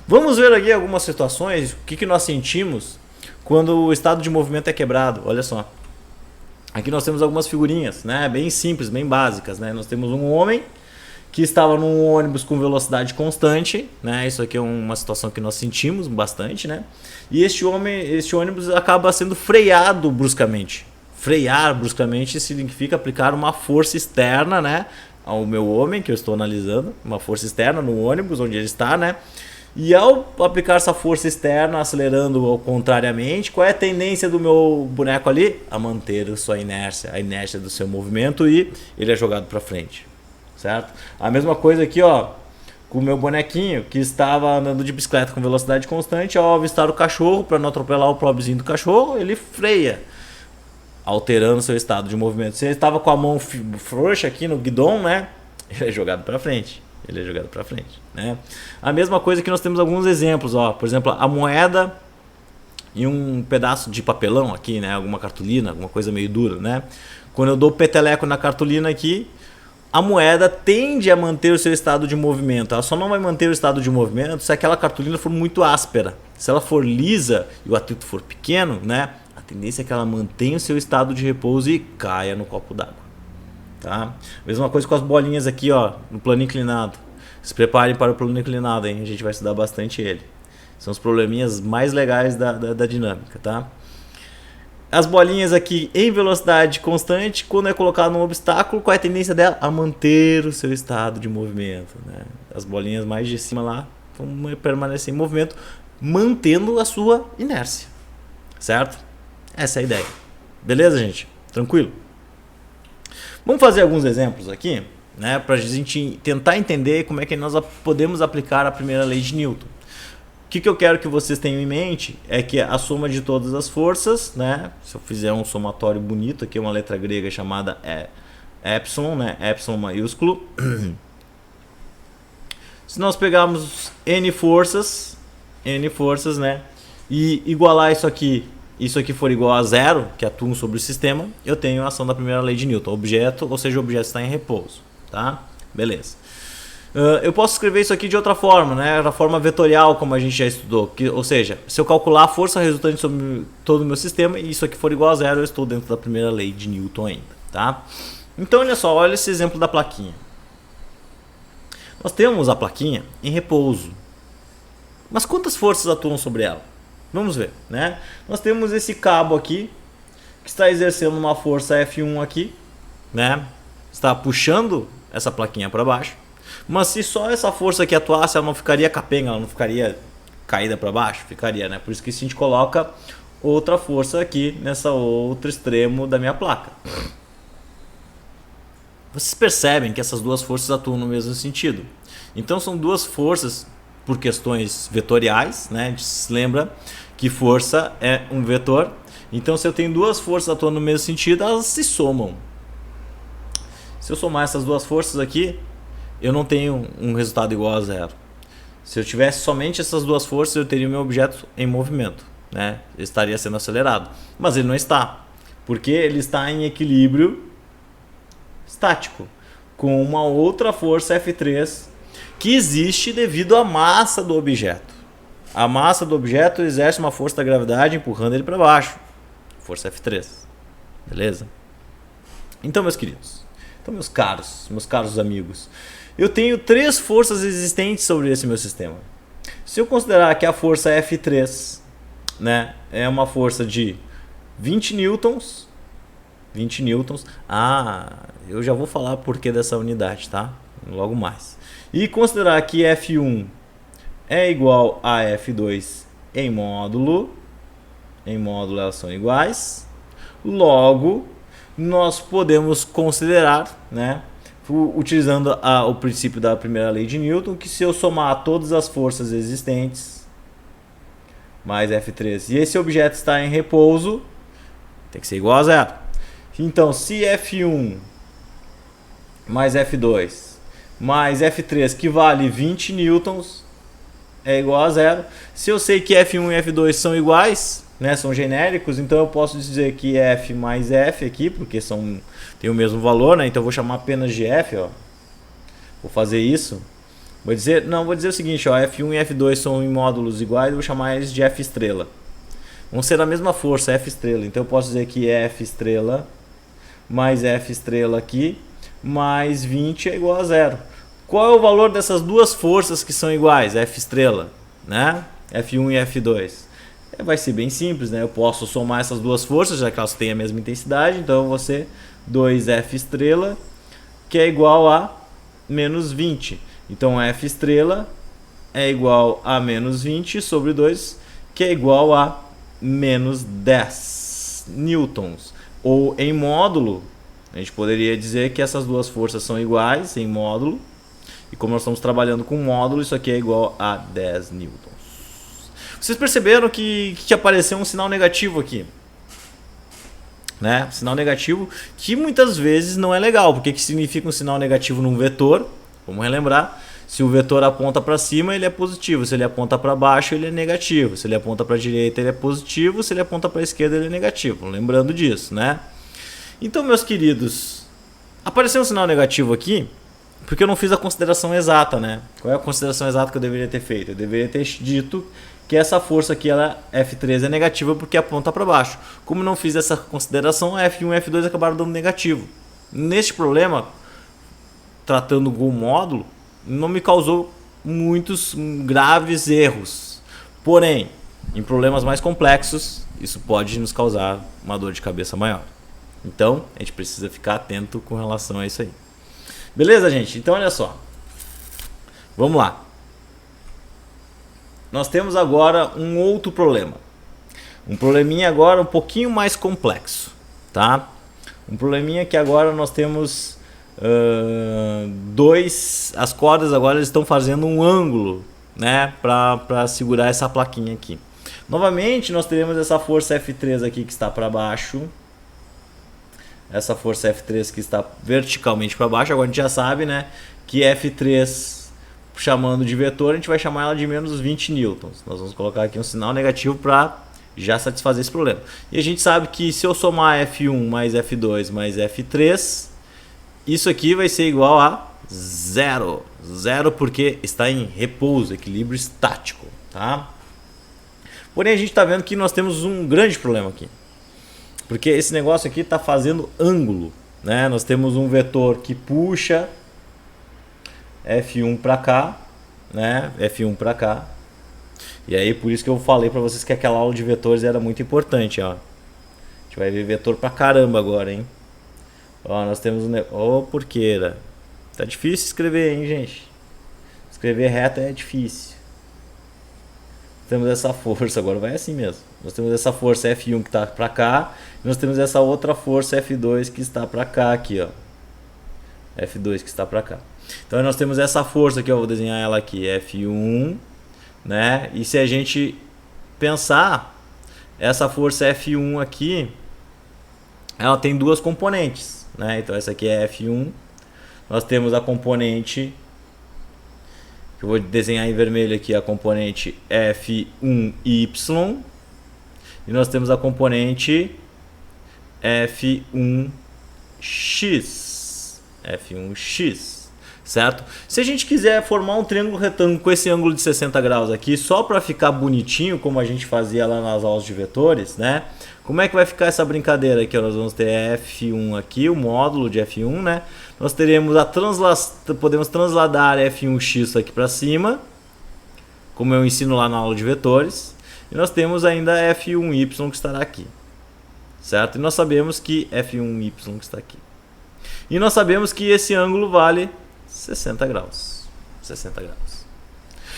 Vamos ver aqui algumas situações, o que nós sentimos quando o estado de movimento é quebrado. Olha só. Aqui nós temos algumas figurinhas, né? Bem simples, bem básicas, né? Nós temos um homem que estava num ônibus com velocidade constante, né? Isso aqui é uma situação que nós sentimos bastante, né? E este ônibus acaba sendo freado bruscamente. Frear bruscamente significa aplicar uma força externa, né, ao meu homem, que eu estou analisando, uma força externa no ônibus onde ele está, né? E ao aplicar essa força externa, acelerando contrariamente, qual é a tendência do meu boneco ali? A manter a sua inércia, a inércia do seu movimento, e ele é jogado para frente, certo? A mesma coisa aqui, ó, com o meu bonequinho que estava andando de bicicleta com velocidade constante, ao avistar o cachorro, para não atropelar o pobrezinho do cachorro, ele freia, alterando seu estado de movimento. Se ele estava com a mão frouxa aqui no guidão, né, ele é jogado para frente. Ele é jogado para frente, né? A mesma coisa que nós temos alguns exemplos, ó, por exemplo, a moeda e um pedaço de papelão aqui, né, alguma cartolina, alguma coisa meio dura, né? Quando eu dou peteleco na cartolina aqui, a moeda tende a manter o seu estado de movimento. Ela só não vai manter o estado de movimento se aquela cartolina for muito áspera. Se ela for lisa e o atrito for pequeno, né, a tendência é que ela mantenha o seu estado de repouso e caia no copo d'água. Tá? Mesma coisa com as bolinhas aqui, ó, no plano inclinado. Se preparem para o plano inclinado, hein? A gente vai estudar bastante ele. São os probleminhas mais legais da dinâmica, tá? As bolinhas aqui em velocidade constante, quando é colocado num obstáculo, qual é a tendência dela? A manter o seu estado de movimento, né? As bolinhas mais de cima lá vão permanecer em movimento, mantendo a sua inércia, certo? Essa é a ideia. Beleza, gente? Tranquilo? Vamos fazer alguns exemplos aqui, né, para a gente tentar entender como é que nós podemos aplicar a primeira lei de Newton. O que eu quero que vocês tenham em mente é que a soma de todas as forças, né, se eu fizer um somatório bonito aqui, uma letra grega chamada epsilon, né, epsilon maiúsculo. Se nós pegarmos n forças, né, e igualar isso aqui for igual a zero, que atuam sobre o sistema, eu tenho a ação da primeira lei de Newton, objeto, ou seja, o objeto está em repouso, tá? Beleza. Eu posso escrever isso aqui de outra forma, né? Da forma vetorial, como a gente já estudou. Ou seja, se eu calcular a força resultante sobre todo o meu sistema e isso aqui for igual a zero, eu estou dentro da primeira lei de Newton ainda, tá? Então, olha só, olha esse exemplo da plaquinha. Nós temos a plaquinha em repouso. Mas quantas forças atuam sobre ela? Vamos ver, né? Nós temos esse cabo aqui, que está exercendo uma força F1 aqui, né? Está puxando essa plaquinha para baixo. Mas se só essa força aqui atuasse, ela não ficaria capenga, ela não ficaria caída para baixo? Ficaria, né? Por isso que a gente coloca outra força aqui nessa outro extremo da minha placa. Vocês percebem que essas duas forças atuam no mesmo sentido. Então são duas forças por questões vetoriais, né? A gente se lembra que força é um vetor. Então se eu tenho duas forças atuando no mesmo sentido, elas se somam. Se eu somar essas duas forças aqui, eu não tenho um resultado igual a zero. Se eu tivesse somente essas duas forças, eu teria o meu objeto em movimento, né? Ele estaria sendo acelerado. Mas ele não está, porque ele está em equilíbrio estático, com uma outra força F3 que existe devido à massa do objeto. A massa do objeto exerce uma força da gravidade empurrando ele para baixo. Força F3. Beleza? Então, meus queridos, meus caros amigos, eu tenho três forças existentes sobre esse meu sistema. Se eu considerar que a força F3, né, é uma força de 20 newtons, eu já vou falar o porquê dessa unidade, tá? Logo mais. E considerar que F1 é igual a F2 em módulo elas são iguais, logo nós podemos considerar, né, utilizando o princípio da primeira lei de Newton, que se eu somar todas as forças existentes mais F3 e esse objeto está em repouso, tem que ser igual a zero. Então, se F1 mais F2 mais F3, que vale 20 newtons, é igual a zero. Se eu sei que F1 e F2 são iguais, né, são genéricos, então eu posso dizer que F mais F aqui, porque tem o mesmo valor, né, então eu vou chamar apenas de F, ó. Vou fazer isso. Vou dizer o seguinte, ó, F1 e F2 são em módulos iguais, eu vou chamar eles de F estrela. Vão ser a mesma força, F estrela. Então eu posso dizer que F estrela mais F estrela aqui, mais 20 é igual a zero. Qual é o valor dessas duas forças que são iguais, F estrela, né? F1 e F2? Vai ser bem simples, né? Eu posso somar essas duas forças, já que elas têm a mesma intensidade, então eu vou ser 2F estrela, que é igual a menos 20. Então F estrela é igual a menos 20 sobre 2, que é igual a menos 10 newtons. Ou em módulo, a gente poderia dizer que essas duas forças são iguais em módulo, E como nós estamos trabalhando com módulo, isso aqui é igual a 10 newtons. Vocês perceberam que apareceu um sinal negativo aqui? Né? Sinal negativo que muitas vezes não é legal. Porque que significa um sinal negativo num vetor? Vamos relembrar. Se o vetor aponta para cima, ele é positivo. Se ele aponta para baixo, ele é negativo. Se ele aponta para a direita, ele é positivo. Se ele aponta para a esquerda, ele é negativo. Lembrando disso, né? Então, meus queridos, apareceu um sinal negativo aqui porque eu não fiz a consideração exata, né? Qual é a consideração exata que eu deveria ter feito? Eu deveria ter dito que essa força aqui, ela, F3, é negativa porque aponta para baixo. Como não fiz essa consideração, F1 e F2 acabaram dando negativo. Neste problema, tratando com o módulo, não me causou muitos graves erros. Porém, em problemas mais complexos, isso pode nos causar uma dor de cabeça maior. Então, a gente precisa ficar atento com relação a isso aí. Beleza, gente? Então, olha só. Vamos lá. Nós temos agora um outro problema. Um probleminha agora um pouquinho mais complexo, tá? Um probleminha que agora nós temos as cordas agora estão fazendo um ângulo, né, para segurar essa plaquinha aqui. Novamente, nós teremos essa força F3 aqui que está para baixo. Essa força F3 que está verticalmente para baixo. Agora a gente já sabe, né, que F3, chamando de vetor, a gente vai chamar ela de menos 20 newtons. Nós vamos colocar aqui um sinal negativo para já satisfazer esse problema. E a gente sabe que se eu somar F1 mais F2 mais F3, isso aqui vai ser igual a zero. Zero porque está em repouso, equilíbrio estático, tá? Porém, a gente está vendo que nós temos um grande problema aqui. Porque esse negócio aqui está fazendo ângulo, né? Nós temos um vetor que puxa F1 para cá, né? F1 para cá. E aí, por isso que eu falei para vocês que aquela aula de vetores era muito importante, ó. A gente vai ver vetor pra caramba agora, hein? Ó, nós temos um... Ô, porqueira. Tá difícil escrever, hein, gente? Escrever reto é difícil. Temos essa força, agora vai assim mesmo. Nós temos essa força F1 que está para cá. E nós temos essa outra força F2 que está para cá aqui, ó. F2 que está para cá. Então nós temos essa força que eu vou desenhar ela aqui, F1, né? E se a gente pensar, essa força F1 aqui, ela tem duas componentes, né? Então essa aqui é F1. Nós temos a componente, que eu vou desenhar em vermelho aqui, a componente F1Y. E nós temos a componente F1X. F1X. Certo? Se a gente quiser formar um triângulo retângulo com esse ângulo de 60 graus aqui, só para ficar bonitinho, como a gente fazia lá nas aulas de vetores, né? Como é que vai ficar essa brincadeira aqui? Nós vamos ter F1 aqui, o módulo de F1, né? Nós teremos podemos transladar F1x aqui para cima, como eu ensino lá na aula de vetores. E nós temos ainda F1y que estará aqui, certo? E nós sabemos que F1y que está aqui. E nós sabemos que esse ângulo vale 60 graus. 60 graus.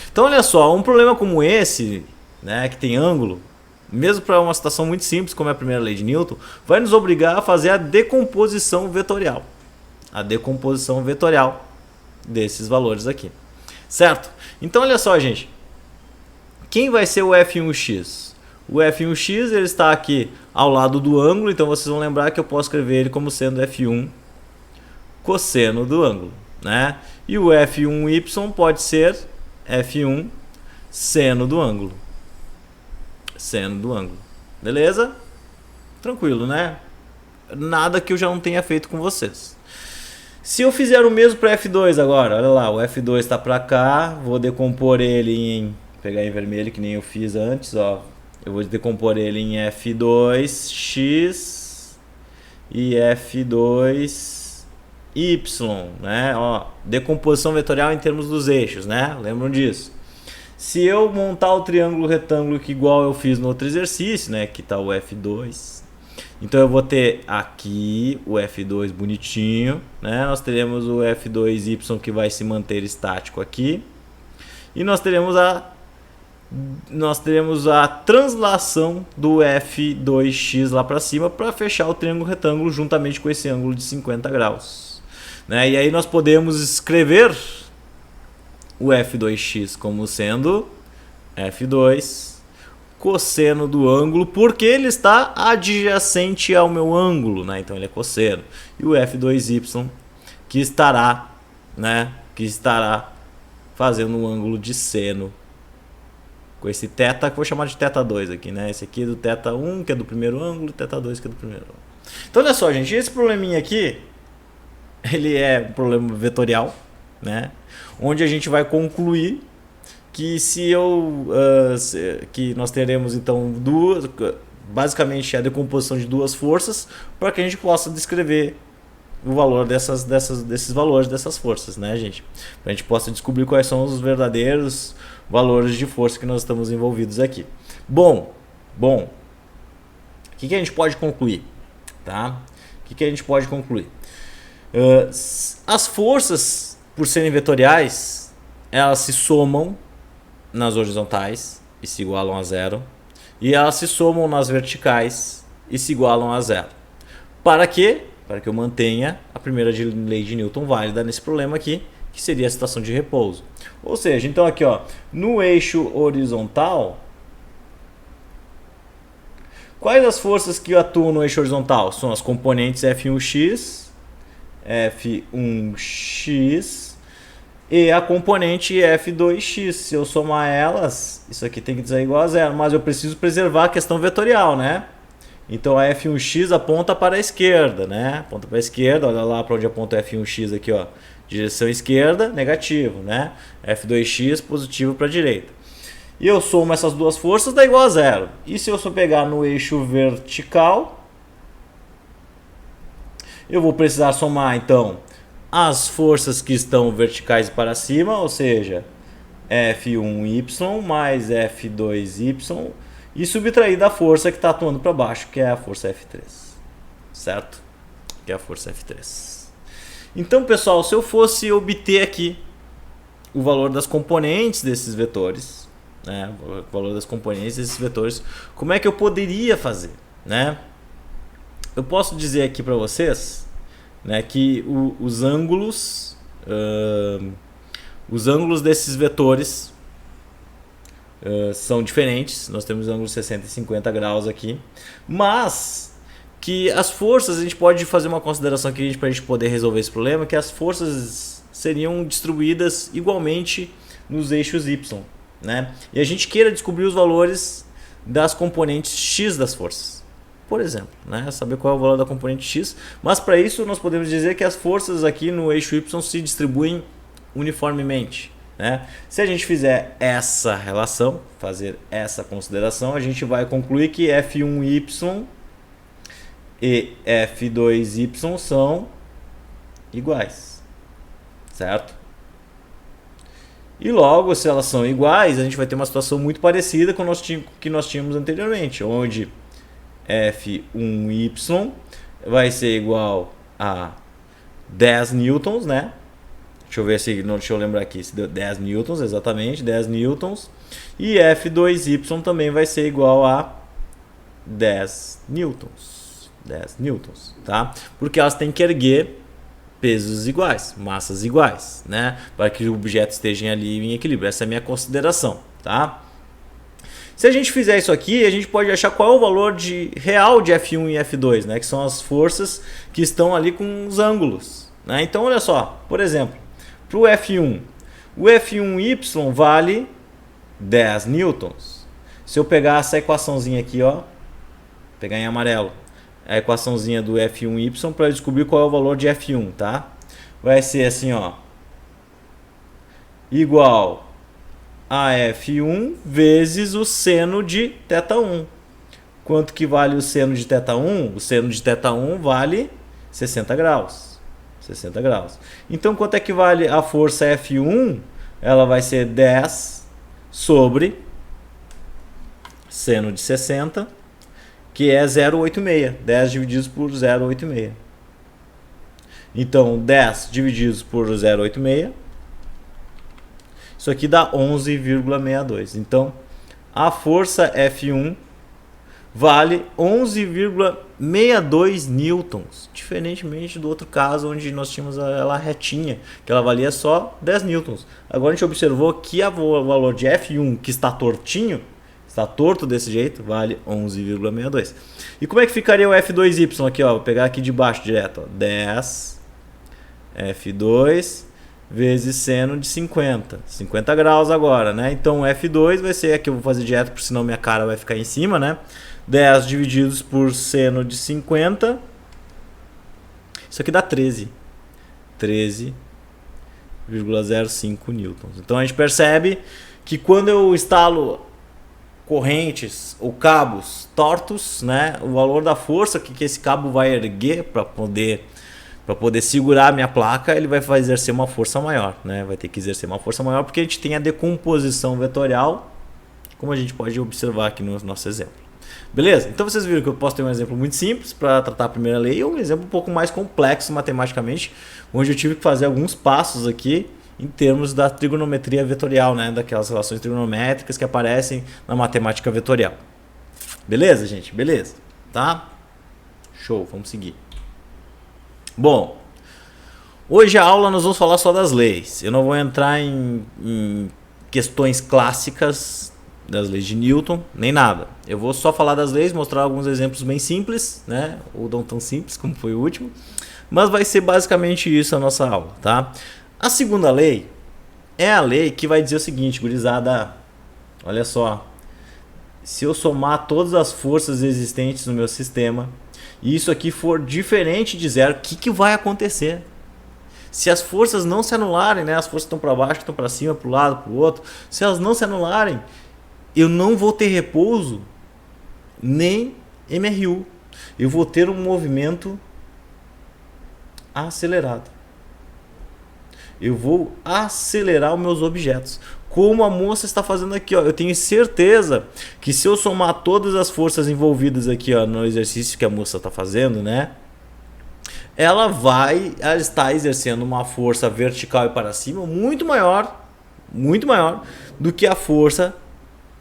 Então, olha só, um problema como esse, né, que tem ângulo, mesmo para uma situação muito simples, como é a primeira lei de Newton, vai nos obrigar a fazer a decomposição vetorial. A decomposição vetorial desses valores aqui. Certo? Então, olha só, gente. Quem vai ser o F1x? O F1x ele está aqui ao lado do ângulo, então vocês vão lembrar que eu posso escrever ele como sendo F1 cosseno do ângulo, né? E o F1y pode ser F1 seno do ângulo. Seno do ângulo. Beleza? Tranquilo, né? Nada que eu já não tenha feito com vocês. Se eu fizer o mesmo para F2 agora, olha lá, o F2 está para cá, vou decompor ele em... pegar em vermelho que nem eu fiz antes, ó. Eu vou decompor ele em F2x e F2y, né? Ó, decomposição vetorial em termos dos eixos, né? Lembram disso? Se eu montar o triângulo retângulo que igual eu fiz no outro exercício, né? Aqui está o F2. Então eu vou ter aqui o F2 bonitinho, né? Nós teremos o F2y que vai se manter estático aqui. E nós teremos a translação do F2x lá para cima para fechar o triângulo retângulo juntamente com esse ângulo de 50 graus. Né? E aí nós podemos escrever o f2x como sendo f2 cosseno do ângulo, porque ele está adjacente ao meu ângulo, né? Então ele é cosseno. E o f2y que estará, né, fazendo um ângulo de seno com esse θ, que eu vou chamar de θ2 aqui, né? Esse aqui é do θ1, que é do primeiro ângulo, e θ2 que é do primeiro ângulo. Então olha só, gente, esse probleminha aqui, ele é um problema vetorial, né? Onde a gente vai concluir que que nós teremos então basicamente a decomposição de duas forças para que a gente possa descrever o valor desses valores dessas forças, né, gente? Para a gente possa descobrir quais são os verdadeiros valores de força que nós estamos envolvidos aqui. Bom, o que a gente pode concluir, tá? O que a gente pode concluir? As forças, por serem vetoriais, elas se somam nas horizontais e se igualam a zero, e elas se somam nas verticais e se igualam a zero. Para quê? Para que eu mantenha a primeira lei de Newton válida nesse problema aqui, que seria a situação de repouso. Ou seja, então aqui, ó, no eixo horizontal, quais as forças que atuam no eixo horizontal? São as componentes F1x, F1x e a componente F2x. Se eu somar elas, isso aqui tem que dizer igual a zero, mas eu preciso preservar a questão vetorial, né? Então a F1x aponta para a esquerda, né? Aponta para a esquerda, olha lá para onde aponta o F1x aqui, ó. Direção esquerda, negativo, né? F2x positivo para a direita. E eu somo essas duas forças, dá igual a zero. E se eu só pegar no eixo vertical, eu vou precisar somar então as forças que estão verticais para cima, ou seja, F1y mais F2y, e subtrair da força que está atuando para baixo, que é a força F3, certo? Que é a força F3. Então, pessoal, se eu fosse obter aqui o valor das componentes desses vetores, né? O valor das componentes desses vetores, como é que eu poderia fazer, né? Eu posso dizer aqui para vocês, né, que os ângulos desses vetores são diferentes. Nós temos ângulos 60 e 50 graus aqui, mas que as forças, a gente pode fazer uma consideração aqui para a gente poder resolver esse problema, que as forças seriam distribuídas igualmente nos eixos y, né? E a gente queira descobrir os valores das componentes x das forças, por exemplo, né? Saber qual é o valor da componente x, mas para isso nós podemos dizer que as forças aqui no eixo y se distribuem uniformemente, né? Se a gente fizer essa relação, fazer essa consideração, a gente vai concluir que F1y e F2y são iguais, certo? E logo, se elas são iguais, a gente vai ter uma situação muito parecida com o que nós tínhamos anteriormente, onde F1y vai ser igual a 10 newtons, né? Deixa eu lembrar aqui, se deu 10 newtons, exatamente, 10 newtons. E F2y também vai ser igual a 10 newtons. 10 newtons, tá? Porque elas têm que erguer pesos iguais, massas iguais, né? Para que o objeto esteja ali em equilíbrio. Essa é a minha consideração, tá? Se a gente fizer isso aqui, a gente pode achar qual é o valor real de F1 e F2, né? Que são as forças que estão ali com os ângulos, né? Então, olha só, por exemplo, para o F1, o F1y vale 10 newtons. Se eu pegar essa equaçãozinha aqui, ó, pegar em amarelo, a equaçãozinha do F1y para descobrir qual é o valor de F1, tá? Vai ser assim, ó, igual a F1 vezes o seno de θ1. Quanto que vale o seno de θ1? O seno de θ1 vale 60 graus. 60 graus. Então, quanto é que vale a força F1? Ela vai ser 10 sobre seno de 60, que é 0,86. 10 divididos por 0,86. Então, 10 divididos por 0,86. Isso aqui dá 11,62. Então, a força F1 vale 11,62 newtons, diferentemente do outro caso onde nós tínhamos ela retinha, que ela valia só 10 newtons. Agora a gente observou que o valor de F1, que está tortinho, está torto desse jeito, vale 11,62. E como é que ficaria o F2Y aqui, ó? Vou pegar aqui de baixo direto, ó. 10 F2 vezes seno de 50 graus agora, né? Então F2 vai ser, aqui eu vou fazer direto, porque senão minha cara vai ficar em cima, né? 10 divididos por seno de 50, isso aqui dá 13,05 newtons. Então a gente percebe que quando eu instalo correntes ou cabos tortos, né, o valor da força que esse cabo vai erguer para poder segurar a minha placa, ele vai exercer uma força maior, né? Vai ter que exercer uma força maior porque a gente tem a decomposição vetorial, como a gente pode observar aqui no nosso exemplo. Beleza? Então vocês viram que eu posso ter um exemplo muito simples para tratar a primeira lei e um exemplo um pouco mais complexo matematicamente, onde eu tive que fazer alguns passos aqui em termos da trigonometria vetorial, né? Daquelas relações trigonométricas que aparecem na matemática vetorial. Beleza, gente? Beleza? Tá? Show, vamos seguir. Bom, hoje a aula nós vamos falar só das leis. Eu não vou entrar em questões clássicas das leis de Newton, nem nada. Eu vou só falar das leis, mostrar alguns exemplos bem simples, né? Ou não tão simples como foi o último. Mas vai ser basicamente isso a nossa aula, tá? A segunda lei é a lei que vai dizer o seguinte, gurizada, olha só. Se eu somar todas as forças existentes no meu sistema, e isso aqui for diferente de zero, o que vai acontecer? Se as forças não se anularem, né? As forças estão para baixo, estão para cima, para o lado, para o outro. Se elas não se anularem, eu não vou ter repouso nem MRU. Eu vou ter um movimento acelerado. Eu vou acelerar os meus objetos. Como a moça está fazendo aqui, ó. Eu tenho certeza que se eu somar todas as forças envolvidas aqui, ó, no exercício que a moça está fazendo, né? Ela está exercendo uma força vertical e para cima muito maior do que a força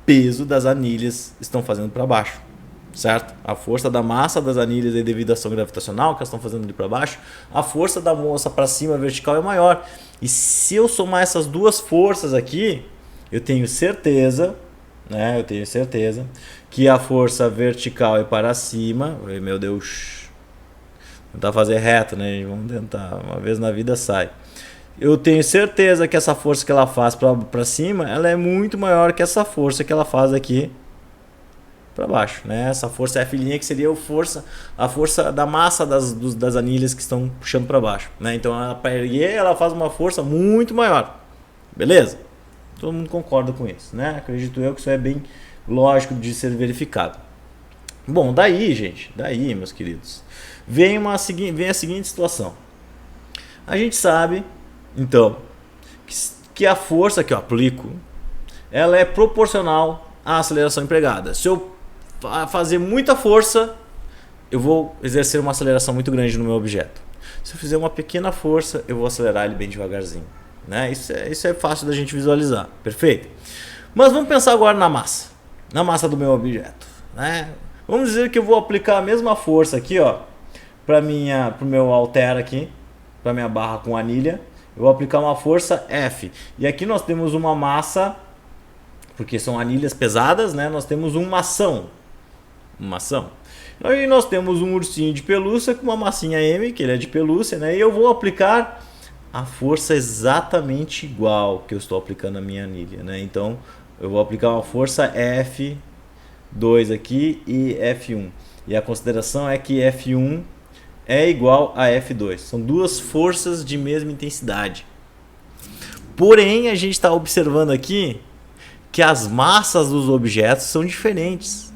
peso das anilhas estão fazendo para baixo, certo? A força da massa das anilhas é devido à ação gravitacional que elas estão fazendo ali para baixo, a força da moça para cima vertical é maior. E se eu somar essas duas forças aqui, eu tenho certeza, né? Eu tenho certeza que a força vertical e para cima, meu Deus, tentar fazer reto, né? Vamos tentar, uma vez na vida sai. Eu tenho certeza que essa força que ela faz para cima, ela é muito maior que essa força que ela faz aqui para baixo, né? Essa força F' que seria a força da massa das anilhas que estão puxando para baixo, né? Então para erguer ela faz uma força muito maior, beleza? Todo mundo concorda com isso, né? Acredito eu que isso é bem lógico de ser verificado. Bom, daí meus queridos, vem a seguinte situação. A gente sabe então que a força que eu aplico ela é proporcional à aceleração empregada. Se eu fazer muita força, eu vou exercer uma aceleração muito grande no meu objeto. Se eu fizer uma pequena força, eu vou acelerar ele bem devagarzinho, né? Isso é fácil da gente visualizar, perfeito? Mas vamos pensar agora na massa do meu objeto, né? Vamos dizer que eu vou aplicar a mesma força aqui, ó, para o meu halter aqui, para minha barra com anilha. Eu vou aplicar uma força F. E aqui nós temos uma massa, porque são anilhas pesadas, né? Nós temos uma ação. Aí nós temos um ursinho de pelúcia com uma massinha M, que ele é de pelúcia, né? E eu vou aplicar a força exatamente igual que eu estou aplicando na minha anilha, né? Então eu vou aplicar uma força F2 aqui e F1. E a consideração é que F1 é igual a F2. São duas forças de mesma intensidade. Porém, a gente está observando aqui que as massas dos objetos são diferentes.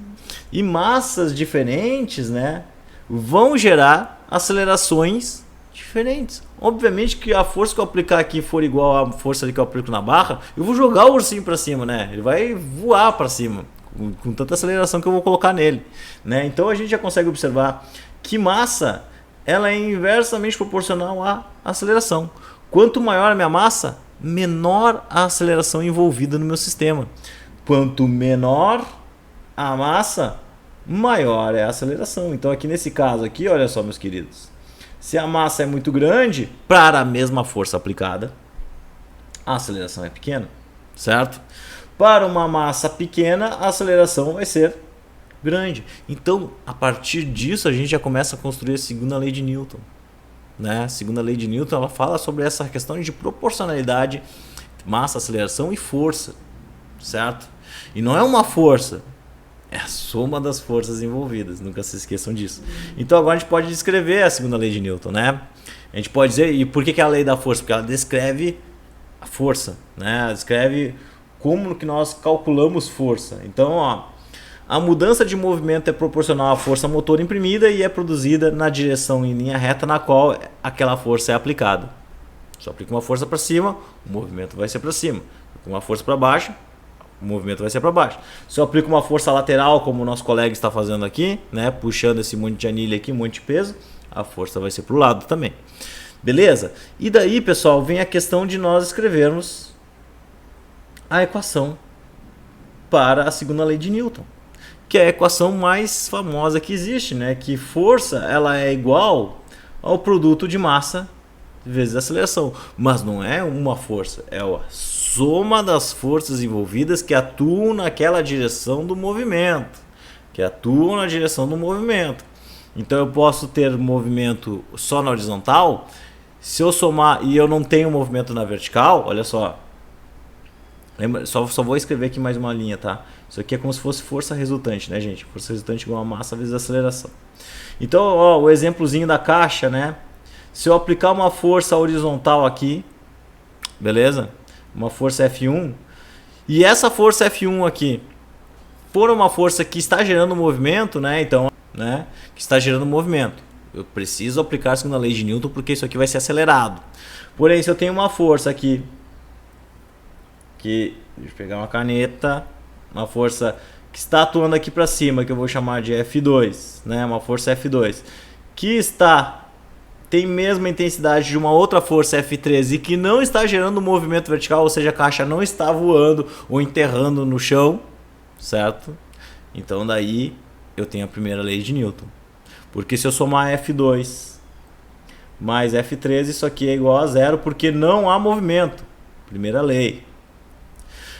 E massas diferentes, né, vão gerar acelerações diferentes. Obviamente que a força que eu aplicar aqui for igual à força que eu aplico na barra, eu vou jogar o ursinho para cima, né? Ele vai voar para cima com tanta aceleração que eu vou colocar nele, né? Então a gente já consegue observar que massa ela é inversamente proporcional à aceleração. Quanto maior a minha massa, menor a aceleração envolvida no meu sistema. Quanto menor a massa, maior é a aceleração. Então aqui nesse caso aqui, olha só, meus queridos, se a massa é muito grande para a mesma força aplicada, a aceleração é pequena, certo? Para uma massa pequena, a aceleração vai ser grande. Então, a partir disso, a gente já começa a construir a segunda lei de Newton, né? A segunda lei de Newton, ela fala sobre essa questão de proporcionalidade, massa, aceleração e força, certo? E não é uma força, é a soma das forças envolvidas, nunca se esqueçam disso. Então agora a gente pode descrever a segunda lei de Newton, né? A gente pode dizer, e por que é a lei da força? Porque ela descreve a força, né? Ela descreve como que nós calculamos força. Então, ó, a mudança de movimento é proporcional à força motora imprimida e é produzida na direção em linha reta na qual aquela força é aplicada. Se eu aplico uma força para cima, o movimento vai ser para cima. Se uma força para baixo, o movimento vai ser para baixo. Se eu aplico uma força lateral, como o nosso colega está fazendo aqui, né, puxando esse monte de anilha aqui, um monte de peso, a força vai ser para o lado também. Beleza? E daí, pessoal, vem a questão de nós escrevermos a equação para a segunda lei de Newton, que é a equação mais famosa que existe, né? Que força ela é igual ao produto de massa vezes aceleração, mas não é uma força, é a soma das forças envolvidas que atuam naquela direção do movimento, Então eu posso ter movimento só na horizontal, se eu somar e eu não tenho movimento na vertical, olha só. Lembra, só vou escrever aqui mais uma linha, tá? Isso aqui é como se fosse força resultante, né, gente? Força resultante igual a massa vezes aceleração. Então, ó, o exemplozinho da caixa, né? Se eu aplicar uma força horizontal aqui, beleza? Uma força F1, e essa força F1 aqui for uma força que está gerando movimento, né? Então, né? Que está gerando movimento. Eu preciso aplicar a segunda lei de Newton porque isso aqui vai ser acelerado. Porém, se eu tenho uma força aqui deixa eu pegar uma caneta, uma força que está atuando aqui para cima, que eu vou chamar de F2, né? Uma força F2, que tem mesma intensidade de uma outra força F3 e que não está gerando movimento vertical, ou seja, a caixa não está voando ou enterrando no chão, certo? Então daí eu tenho a primeira lei de Newton. Porque se eu somar F2 mais F3, isso aqui é igual a zero, porque não há movimento. Primeira lei.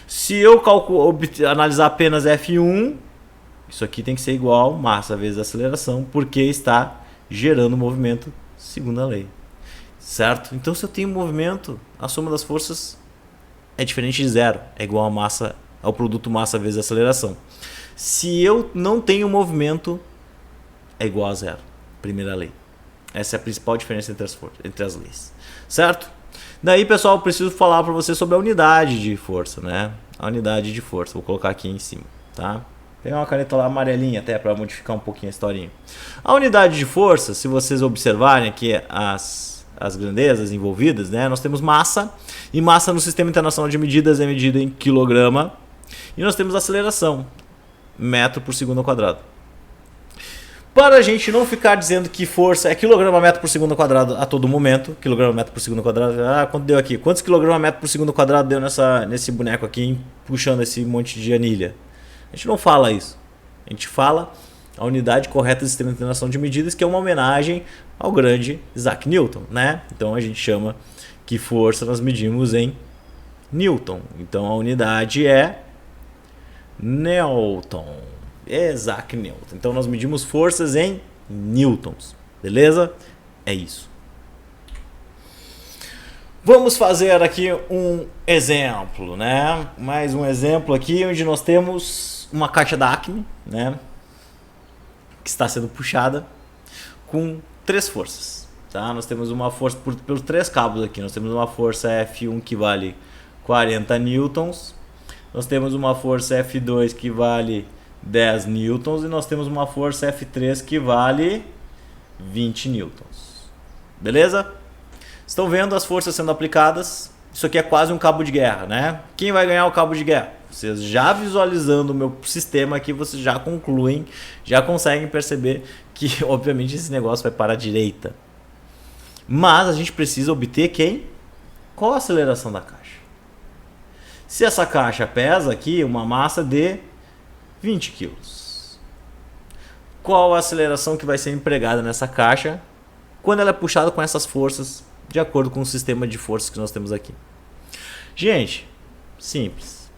Se eu analisar apenas F1, isso aqui tem que ser igual massa vezes aceleração, porque está gerando movimento, segunda lei. Certo? Então, se eu tenho movimento, a soma das forças é diferente de zero, é igual a massa, ao produto massa vezes aceleração. Se eu não tenho movimento, é igual a zero. Primeira lei. Essa é a principal diferença entre as leis. Certo? Daí, pessoal, eu preciso falar para você sobre a unidade de força, né? A unidade de força. Vou colocar aqui em cima, tá? Pegar uma caneta lá amarelinha até para modificar um pouquinho a historinha. A unidade de força, se vocês observarem aqui as grandezas envolvidas, né? Nós temos massa, e massa no Sistema Internacional de Medidas é medida em quilograma. E nós temos aceleração, metro por segundo ao quadrado. Para a gente não ficar dizendo que força é quilograma metro por segundo ao quadrado a todo momento, quilograma metro por segundo ao quadrado, quanto deu aqui? Quantos quilograma metro por segundo ao quadrado deu nesse boneco aqui, puxando esse monte de anilha? A gente não fala isso. A gente fala a unidade correta do Sistema Internacional de Medidas, que é uma homenagem ao grande Isaac Newton, né? Então a gente chama que força nós medimos em Newton. Então a unidade é Newton. Isaac Newton. Então nós medimos forças em newtons. Beleza? É isso. Vamos fazer aqui um exemplo, né? Mais um exemplo aqui onde nós temos uma caixa da Acme, né? Que está sendo puxada com 3 forças, tá? Nós temos uma força pelos 3 cabos aqui. Nós temos uma força F1 que vale 40 newtons. Nós temos uma força F2 que vale 10 newtons e nós temos uma força F3 que vale 20 newtons. Beleza? Estão vendo as forças sendo aplicadas? Isso aqui é quase um cabo de guerra, né? Quem vai ganhar o cabo de guerra? Vocês já visualizando o meu sistema aqui, vocês já concluem, já conseguem perceber que, obviamente, esse negócio vai para a direita. Mas a gente precisa obter quem? Qual a aceleração da caixa? Se essa caixa pesa aqui uma massa de 20 quilos. qual a aceleração que vai ser empregada nessa caixa quando ela é puxada com essas forças, de acordo com o sistema de forças que nós temos aqui. Gente, simples,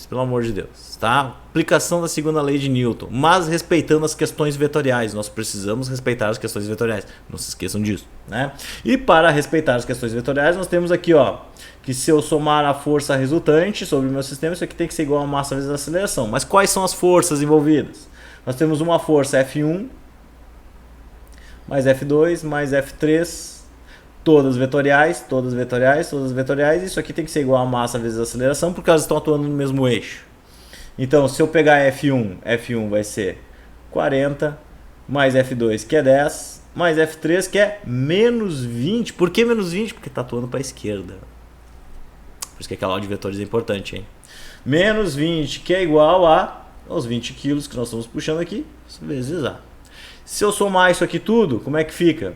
pelo amor de Deus, tá? Aplicação da segunda lei de Newton, mas respeitando as questões vetoriais. Nós precisamos respeitar as questões vetoriais, não se esqueçam disso, né? E para respeitar as questões vetoriais, nós temos aqui, ó, que se eu somar a força resultante sobre o meu sistema, isso aqui tem que ser igual a massa vezes a aceleração. Mas quais são as forças envolvidas? Nós temos uma força F1 mais F2 mais F3, todas vetoriais, isso aqui tem que ser igual a massa vezes a aceleração, porque elas estão atuando no mesmo eixo. Então, se eu pegar F1 vai ser 40, mais F2 que é 10, mais F3 que é menos 20. Por que menos 20? Porque está atuando para a esquerda. Por isso que aquela aula de vetores é importante, hein? Menos 20, que é igual aos 20 quilos que nós estamos puxando aqui, vezes A. Se eu somar isso aqui tudo, como é que fica?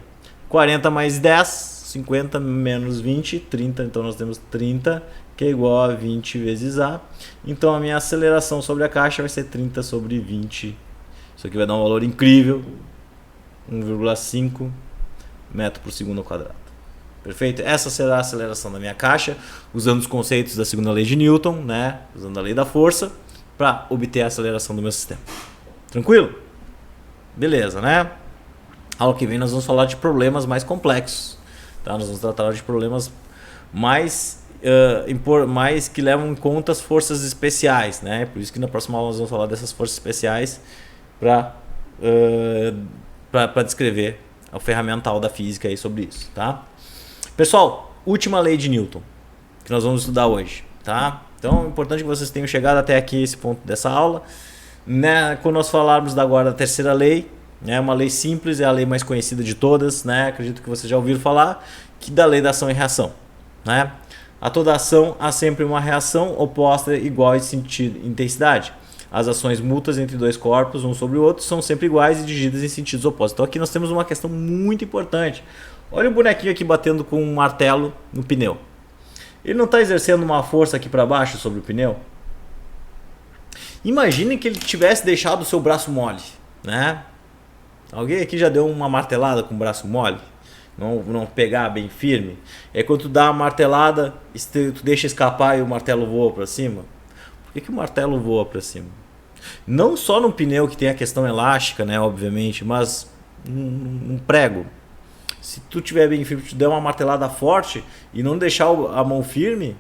40 mais 10, 50 menos 20, 30. Então nós temos 30, que é igual a 20 vezes A. Então a minha aceleração sobre a caixa vai ser 30 sobre 20. Isso aqui vai dar um valor incrível, 1,5 metro por segundo ao quadrado. Perfeito? Essa será a aceleração da minha caixa, usando os conceitos da segunda lei de Newton, né? Usando a lei da força, para obter a aceleração do meu sistema. Tranquilo? Beleza, né? Aula que vem nós vamos falar de problemas mais complexos, tá? Nós vamos tratar de problemas mais que levam em conta as forças especiais, né? Por isso que na próxima aula nós vamos falar dessas forças especiais para descrever o ferramental da física aí sobre isso, tá? Pessoal, última lei de Newton que nós vamos estudar hoje, tá? Então é importante que vocês tenham chegado até aqui esse ponto dessa aula, né? Quando nós falarmos agora da terceira lei, é uma lei simples, é a lei mais conhecida de todas, né? Acredito que vocês já ouviram falar, que da lei da ação e reação, né? A toda ação há sempre uma reação oposta igual em sentido, intensidade. As ações mútuas entre dois corpos, um sobre o outro, são sempre iguais e dirigidas em sentidos opostos. Então aqui nós temos uma questão muito importante. Olha o bonequinho aqui batendo com um martelo no pneu. Ele não está exercendo uma força aqui para baixo sobre o pneu? Imagine que ele tivesse deixado o seu braço mole, né? Alguém aqui já deu uma martelada com o braço mole? Não pegar bem firme? É quando tu dá uma martelada, tu deixa escapar e o martelo voa para cima? Por que o martelo voa para cima? Não só no pneu que tem a questão elástica, né, obviamente, mas um prego. Se tu tiver bem firme, tu der uma martelada forte e não deixar a mão firme,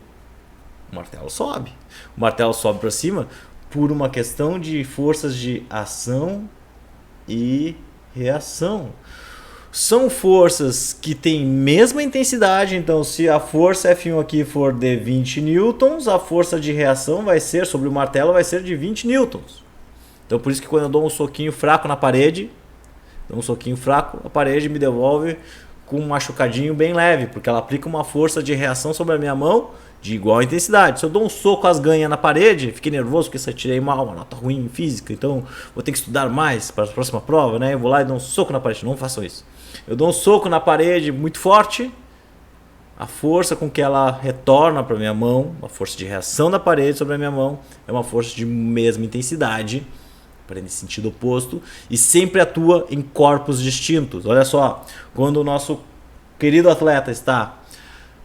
o martelo sobe. O martelo sobe para cima por uma questão de forças de ação e reação. São forças que têm mesma intensidade, então se a força F1 aqui for de 20 newtons, a força de reação vai ser sobre o martelo vai ser de 20 newtons. Então por isso que quando eu dou um soquinho fraco na parede, a parede me devolve com um machucadinho bem leve, porque ela aplica uma força de reação sobre a minha mão de igual intensidade. Se eu dou um soco às ganhas na parede, fiquei nervoso porque eu tirei mal, uma nota ruim em física, então vou ter que estudar mais para a próxima prova, né? Eu vou lá e dou um soco na parede. Não façam isso. Eu dou um soco na parede muito forte, a força com que ela retorna para minha mão, a força de reação da parede sobre a minha mão, é uma força de mesma intensidade, porém nesse sentido oposto, e sempre atua em corpos distintos. Olha só, quando o nosso querido atleta está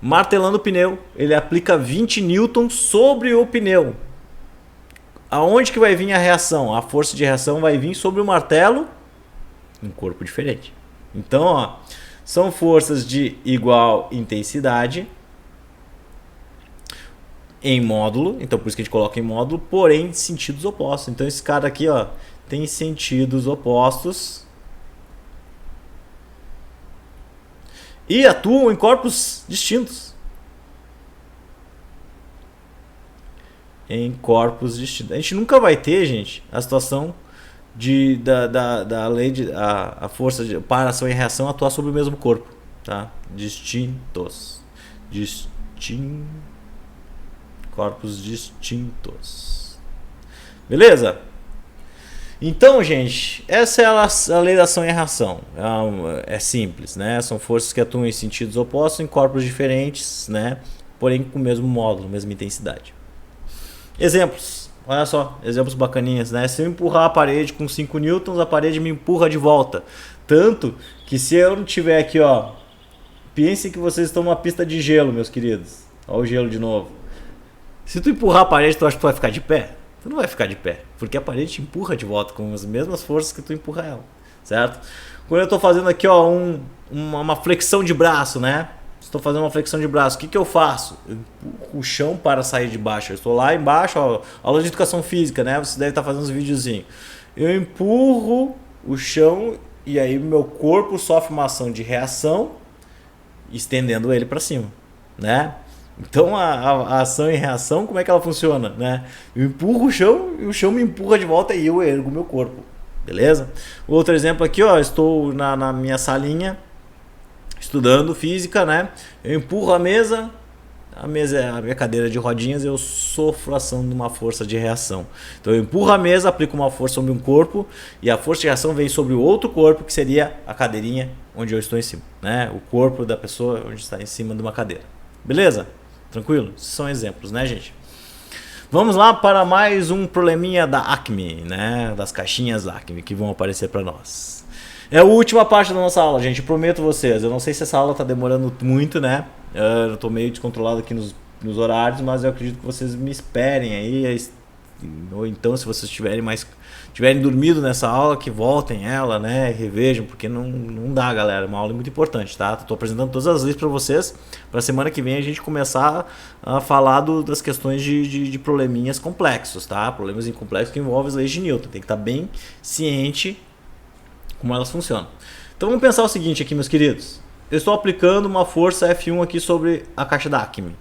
martelando o pneu, ele aplica 20 newtons sobre o pneu. Aonde que vai vir a reação? A força de reação vai vir sobre o martelo em corpo diferente. Então, ó, são forças de igual intensidade em módulo, então por isso que a gente coloca em módulo, porém em sentidos opostos. Então esse cara aqui, ó, tem sentidos opostos e atuam em corpos distintos. Em corpos distintos. A gente nunca vai ter, gente, a situação da lei de a força de para ação e reação atuar sobre o mesmo corpo, tá? Distintos. Corpos distintos. Beleza? Então, gente, essa é a lei da ação e reação. É simples, né? São forças que atuam em sentidos opostos em corpos diferentes, né? Porém com o mesmo módulo, mesma intensidade. Exemplos, Olha só, exemplos bacaninhas, né? Se eu empurrar a parede com 5 newtons, a parede me empurra de volta. Tanto que se eu não tiver aqui, ó, pense que vocês estão numa pista de gelo, meus queridos. Olha o gelo de novo. Se tu empurrar a parede, tu acha que tu vai ficar de pé? Tu não vai ficar de pé, porque a parede te empurra de volta com as mesmas forças que tu empurra ela, certo? Quando eu estou fazendo aqui, ó, uma flexão de braço, né? Estou fazendo uma flexão de braço, o que eu faço? Eu empurro o chão para sair de baixo. Eu estou lá embaixo, ó, aula de educação física, né? Você deve estar fazendo uns videozinhos. Eu empurro o chão e aí meu corpo sofre uma ação de reação, estendendo ele para cima, né? Então a ação e reação, como é que ela funciona, né? Eu empurro o chão e o chão me empurra de volta e eu ergo meu corpo, beleza? Outro exemplo aqui, ó, estou na minha salinha estudando física, né? Eu empurro a mesa é a minha cadeira de rodinhas e eu sofro a ação de uma força de reação. Então eu empurro a mesa, aplico uma força sobre um corpo e a força de reação vem sobre o outro corpo, que seria a cadeirinha onde eu estou em cima, né? O corpo da pessoa onde está em cima de uma cadeira. Beleza? Tranquilo? Esses são exemplos, né, gente? Vamos lá para mais um probleminha da Acme, né? Das caixinhas Acme que vão aparecer para nós. É a última parte da nossa aula, gente. Prometo vocês. Eu não sei se essa aula está demorando muito, né? Eu estou meio descontrolado aqui nos horários, mas eu acredito que vocês me esperem aí. Ou então, se vocês tiverem dormido nessa aula, que voltem ela, né? Revejam, porque não dá, galera. É uma aula muito importante, tá? Estou apresentando todas as leis para vocês. Para a semana que vem a gente começar a falar das questões de probleminhas complexos, tá? Problemas complexos que envolvem as leis de Newton. Tem que estar bem ciente como elas funcionam. Então vamos pensar o seguinte aqui, meus queridos. Eu estou aplicando uma força F1 aqui sobre a caixa da Acme.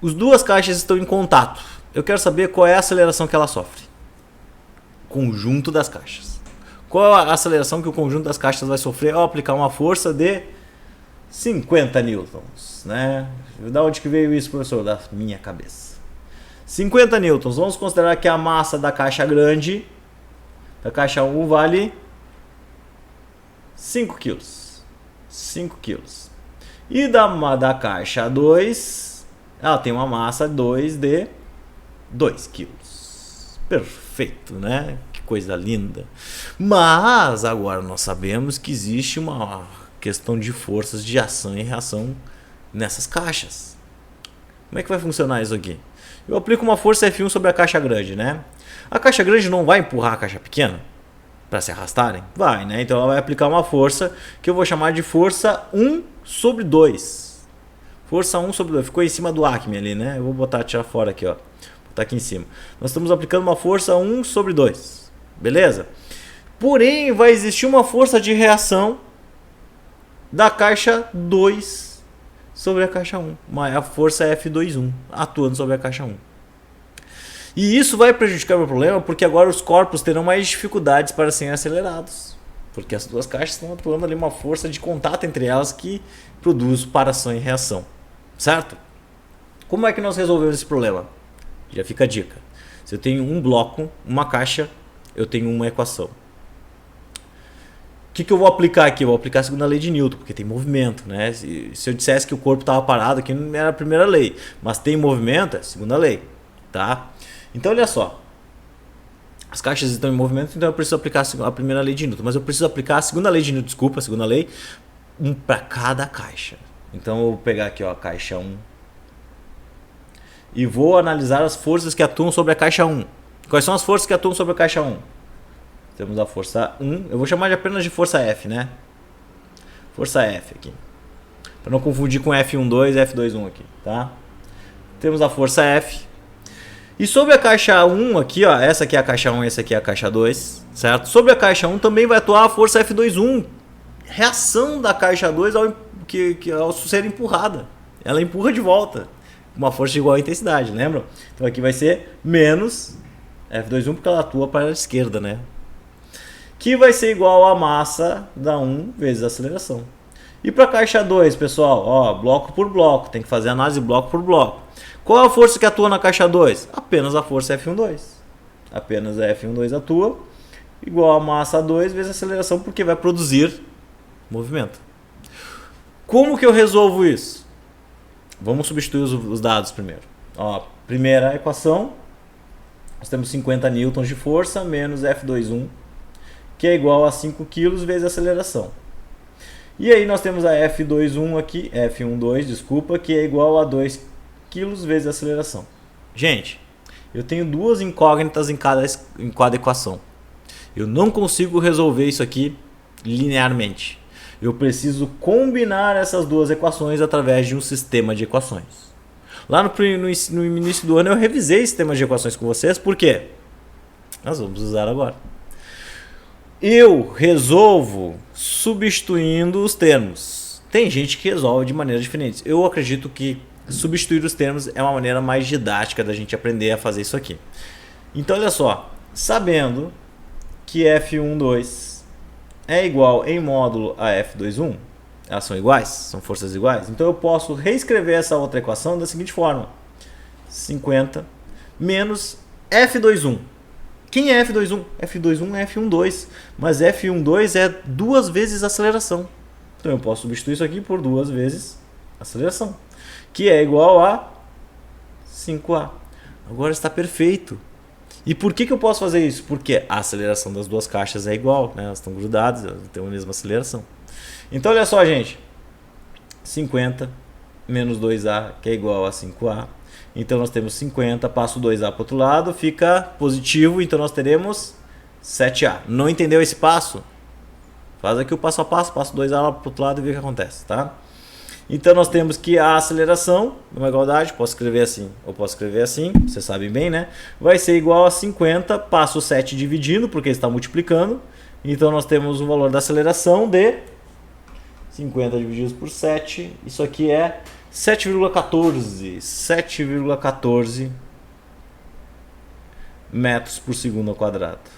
As duas caixas estão em contato. Eu quero saber qual é a aceleração que ela sofre. Conjunto das caixas. Qual é a aceleração que o conjunto das caixas vai sofrer ao aplicar uma força de 50 newtons, né? Da onde que veio isso, professor? Da minha cabeça. 50 newtons. Vamos considerar que a massa da caixa grande, da caixa 1, vale 5 quilos. 5 quilos. E da caixa 2, ela tem uma massa 2 de 2 quilos. Perfeito, né? Que coisa linda. Mas agora nós sabemos que existe uma questão de forças de ação e reação nessas caixas. Como é que vai funcionar isso aqui? Eu aplico uma força F1 sobre a caixa grande, né? A caixa grande não vai empurrar a caixa pequena para se arrastarem? Vai, né? Então ela vai aplicar uma força que eu vou chamar de força 1 sobre 2. Força 1 sobre 2. Ficou em cima do Acme ali, né? Eu vou tirar fora aqui, ó. Vou botar aqui em cima. Nós estamos aplicando uma força 1 sobre 2. Beleza? Porém, vai existir uma força de reação da caixa 2 sobre a caixa 1. A força F21 atuando sobre a caixa 1. E isso vai prejudicar o meu problema, porque agora os corpos terão mais dificuldades para serem acelerados. Porque as duas caixas estão atuando ali uma força de contato entre elas que produz paração e reação. Certo? Como é que nós resolvemos esse problema? Já fica a dica. Se eu tenho um bloco, uma caixa, eu tenho uma equação. O que eu vou aplicar aqui? Eu vou aplicar a segunda lei de Newton, porque tem movimento, né? Se eu dissesse que o corpo estava parado, aqui não era a primeira lei. Mas tem movimento, é a segunda lei. Tá? Então olha só. As caixas estão em movimento, então eu preciso aplicar a primeira lei de Newton. Mas eu preciso aplicar a segunda lei de Newton, desculpa, a segunda lei, para cada caixa. Então eu vou pegar aqui, ó, a caixa 1. E vou analisar as forças que atuam sobre a caixa 1. Quais são as forças que atuam sobre a caixa 1? Temos a força 1. Eu vou chamar apenas de força F, né? Força F aqui. Para não confundir com F12 e F21 aqui, tá? Temos a força F. E sobre a caixa 1 aqui, ó, essa aqui é a caixa 1 e essa aqui é a caixa 2, certo? Sobre a caixa 1 também vai atuar a força F21. Reação da caixa 2 ao ser empurrada. Ela empurra de volta. Uma força igual à intensidade, lembram? Então aqui vai ser menos F21 porque ela atua para a esquerda, né? Que vai ser igual a massa da 1 vezes a aceleração. E para a caixa 2, pessoal, ó, bloco por bloco, tem que fazer análise bloco por bloco. Qual é a força que atua na caixa 2? Apenas a força F12. Apenas a F12 atua, igual a massa 2 vezes a aceleração, porque vai produzir movimento. Como que eu resolvo isso? Vamos substituir os dados primeiro. Ó, primeira equação, nós temos 50 newtons de força menos F21, que é igual a 5 kg vezes a aceleração. E aí nós temos a F21 aqui, F12, desculpa, que é igual a 2 kg vezes a aceleração. Gente, eu tenho duas incógnitas em cada equação. Eu não consigo resolver isso aqui linearmente. Eu preciso combinar essas duas equações através de um sistema de equações. Lá no início do ano eu revisei sistemas de equações com vocês, por quê? Nós vamos usar agora. Eu resolvo substituindo os termos. Tem gente que resolve de maneiras diferentes. Eu acredito que substituir os termos é uma maneira mais didática da gente aprender a fazer isso aqui. Então olha só, sabendo que F12 é igual em módulo a F21, elas são iguais, são forças iguais, então eu posso reescrever essa outra equação da seguinte forma: 50 menos F21. Quem é F21? F21 é F12, mas F12 é 2 vezes a aceleração. Então eu posso substituir isso aqui por 2 vezes a aceleração, que é igual a 5A. Agora está perfeito. E por que eu posso fazer isso? Porque a aceleração das duas caixas é igual, né? Elas estão grudadas, elas têm a mesma aceleração. Então olha só, gente, 50 menos 2A, que é igual a 5A. Então nós temos 50, passo 2A para o outro lado, fica positivo, então nós teremos 7A. Não entendeu esse passo? Faz aqui o passo a passo, passo 2A lá para o outro lado e vê o que acontece, tá? Então nós temos que a aceleração, numa igualdade, posso escrever assim ou posso escrever assim, vocês sabem bem, né? Vai ser igual a 50, passo 7 dividindo, porque está multiplicando. Então nós temos o valor da aceleração de 50 divididos por 7, isso aqui é 7,14 metros por segundo ao quadrado.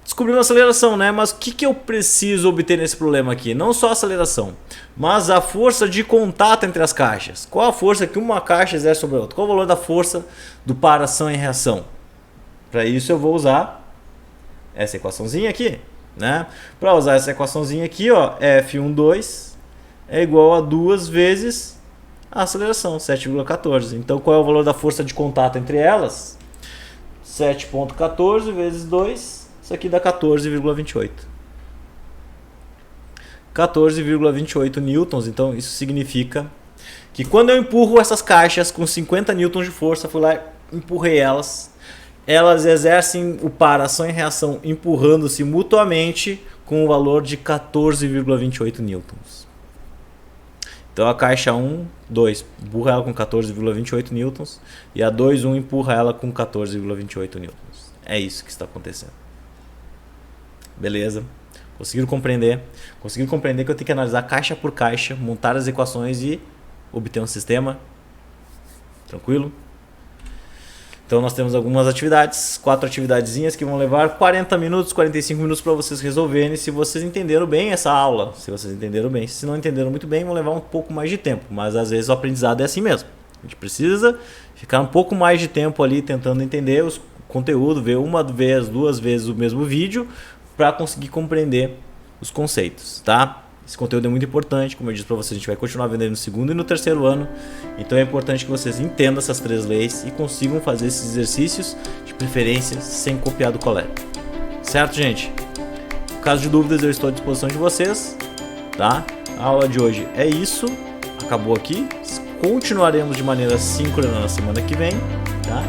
Descobrimos a aceleração, né? Mas o que eu preciso obter nesse problema aqui? Não só a aceleração, mas a força de contato entre as caixas. Qual a força que uma caixa exerce sobre a outra? Qual o valor da força do par ação e reação? Para isso eu vou usar essa equaçãozinha aqui, né? Para usar essa equaçãozinha aqui, ó, F12 é igual a 2 vezes a aceleração, 7,14. Então qual é o valor da força de contato entre elas? 7,14 vezes 2, isso aqui dá 14,28. 14,28 newtons, então isso significa que quando eu empurro essas caixas com 50 newtons de força, fui lá e empurrei elas, elas exercem o par ação e reação empurrando-se mutuamente com o valor de 14,28 newtons. Então a caixa 1, 2 empurra ela com 14,28 newtons e a 2, 1 empurra ela com 14,28 newtons. É isso que está acontecendo. Beleza? Conseguiram compreender? Conseguiram compreender que eu tenho que analisar caixa por caixa, montar as equações e obter um sistema? Tranquilo? Então nós temos algumas atividades, 4 atividadezinhas que vão levar 40 minutos, 45 minutos para vocês resolverem, se vocês entenderam bem essa aula, se vocês entenderam bem. Se não entenderam muito bem, vão levar um pouco mais de tempo, mas às vezes o aprendizado é assim mesmo. A gente precisa ficar um pouco mais de tempo ali tentando entender o conteúdo, ver uma vez, 2 vezes o mesmo vídeo para conseguir compreender os conceitos, tá? Esse conteúdo é muito importante, como eu disse para vocês, a gente vai continuar vendendo no segundo e no terceiro ano, então é importante que vocês entendam essas 3 leis e consigam fazer esses exercícios, de preferência, sem copiar do colega. Certo, gente? No caso de dúvidas, eu estou à disposição de vocês, tá? A aula de hoje é isso, acabou aqui, continuaremos de maneira síncrona na semana que vem, tá?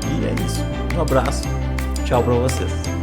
E é isso, um abraço, tchau para vocês.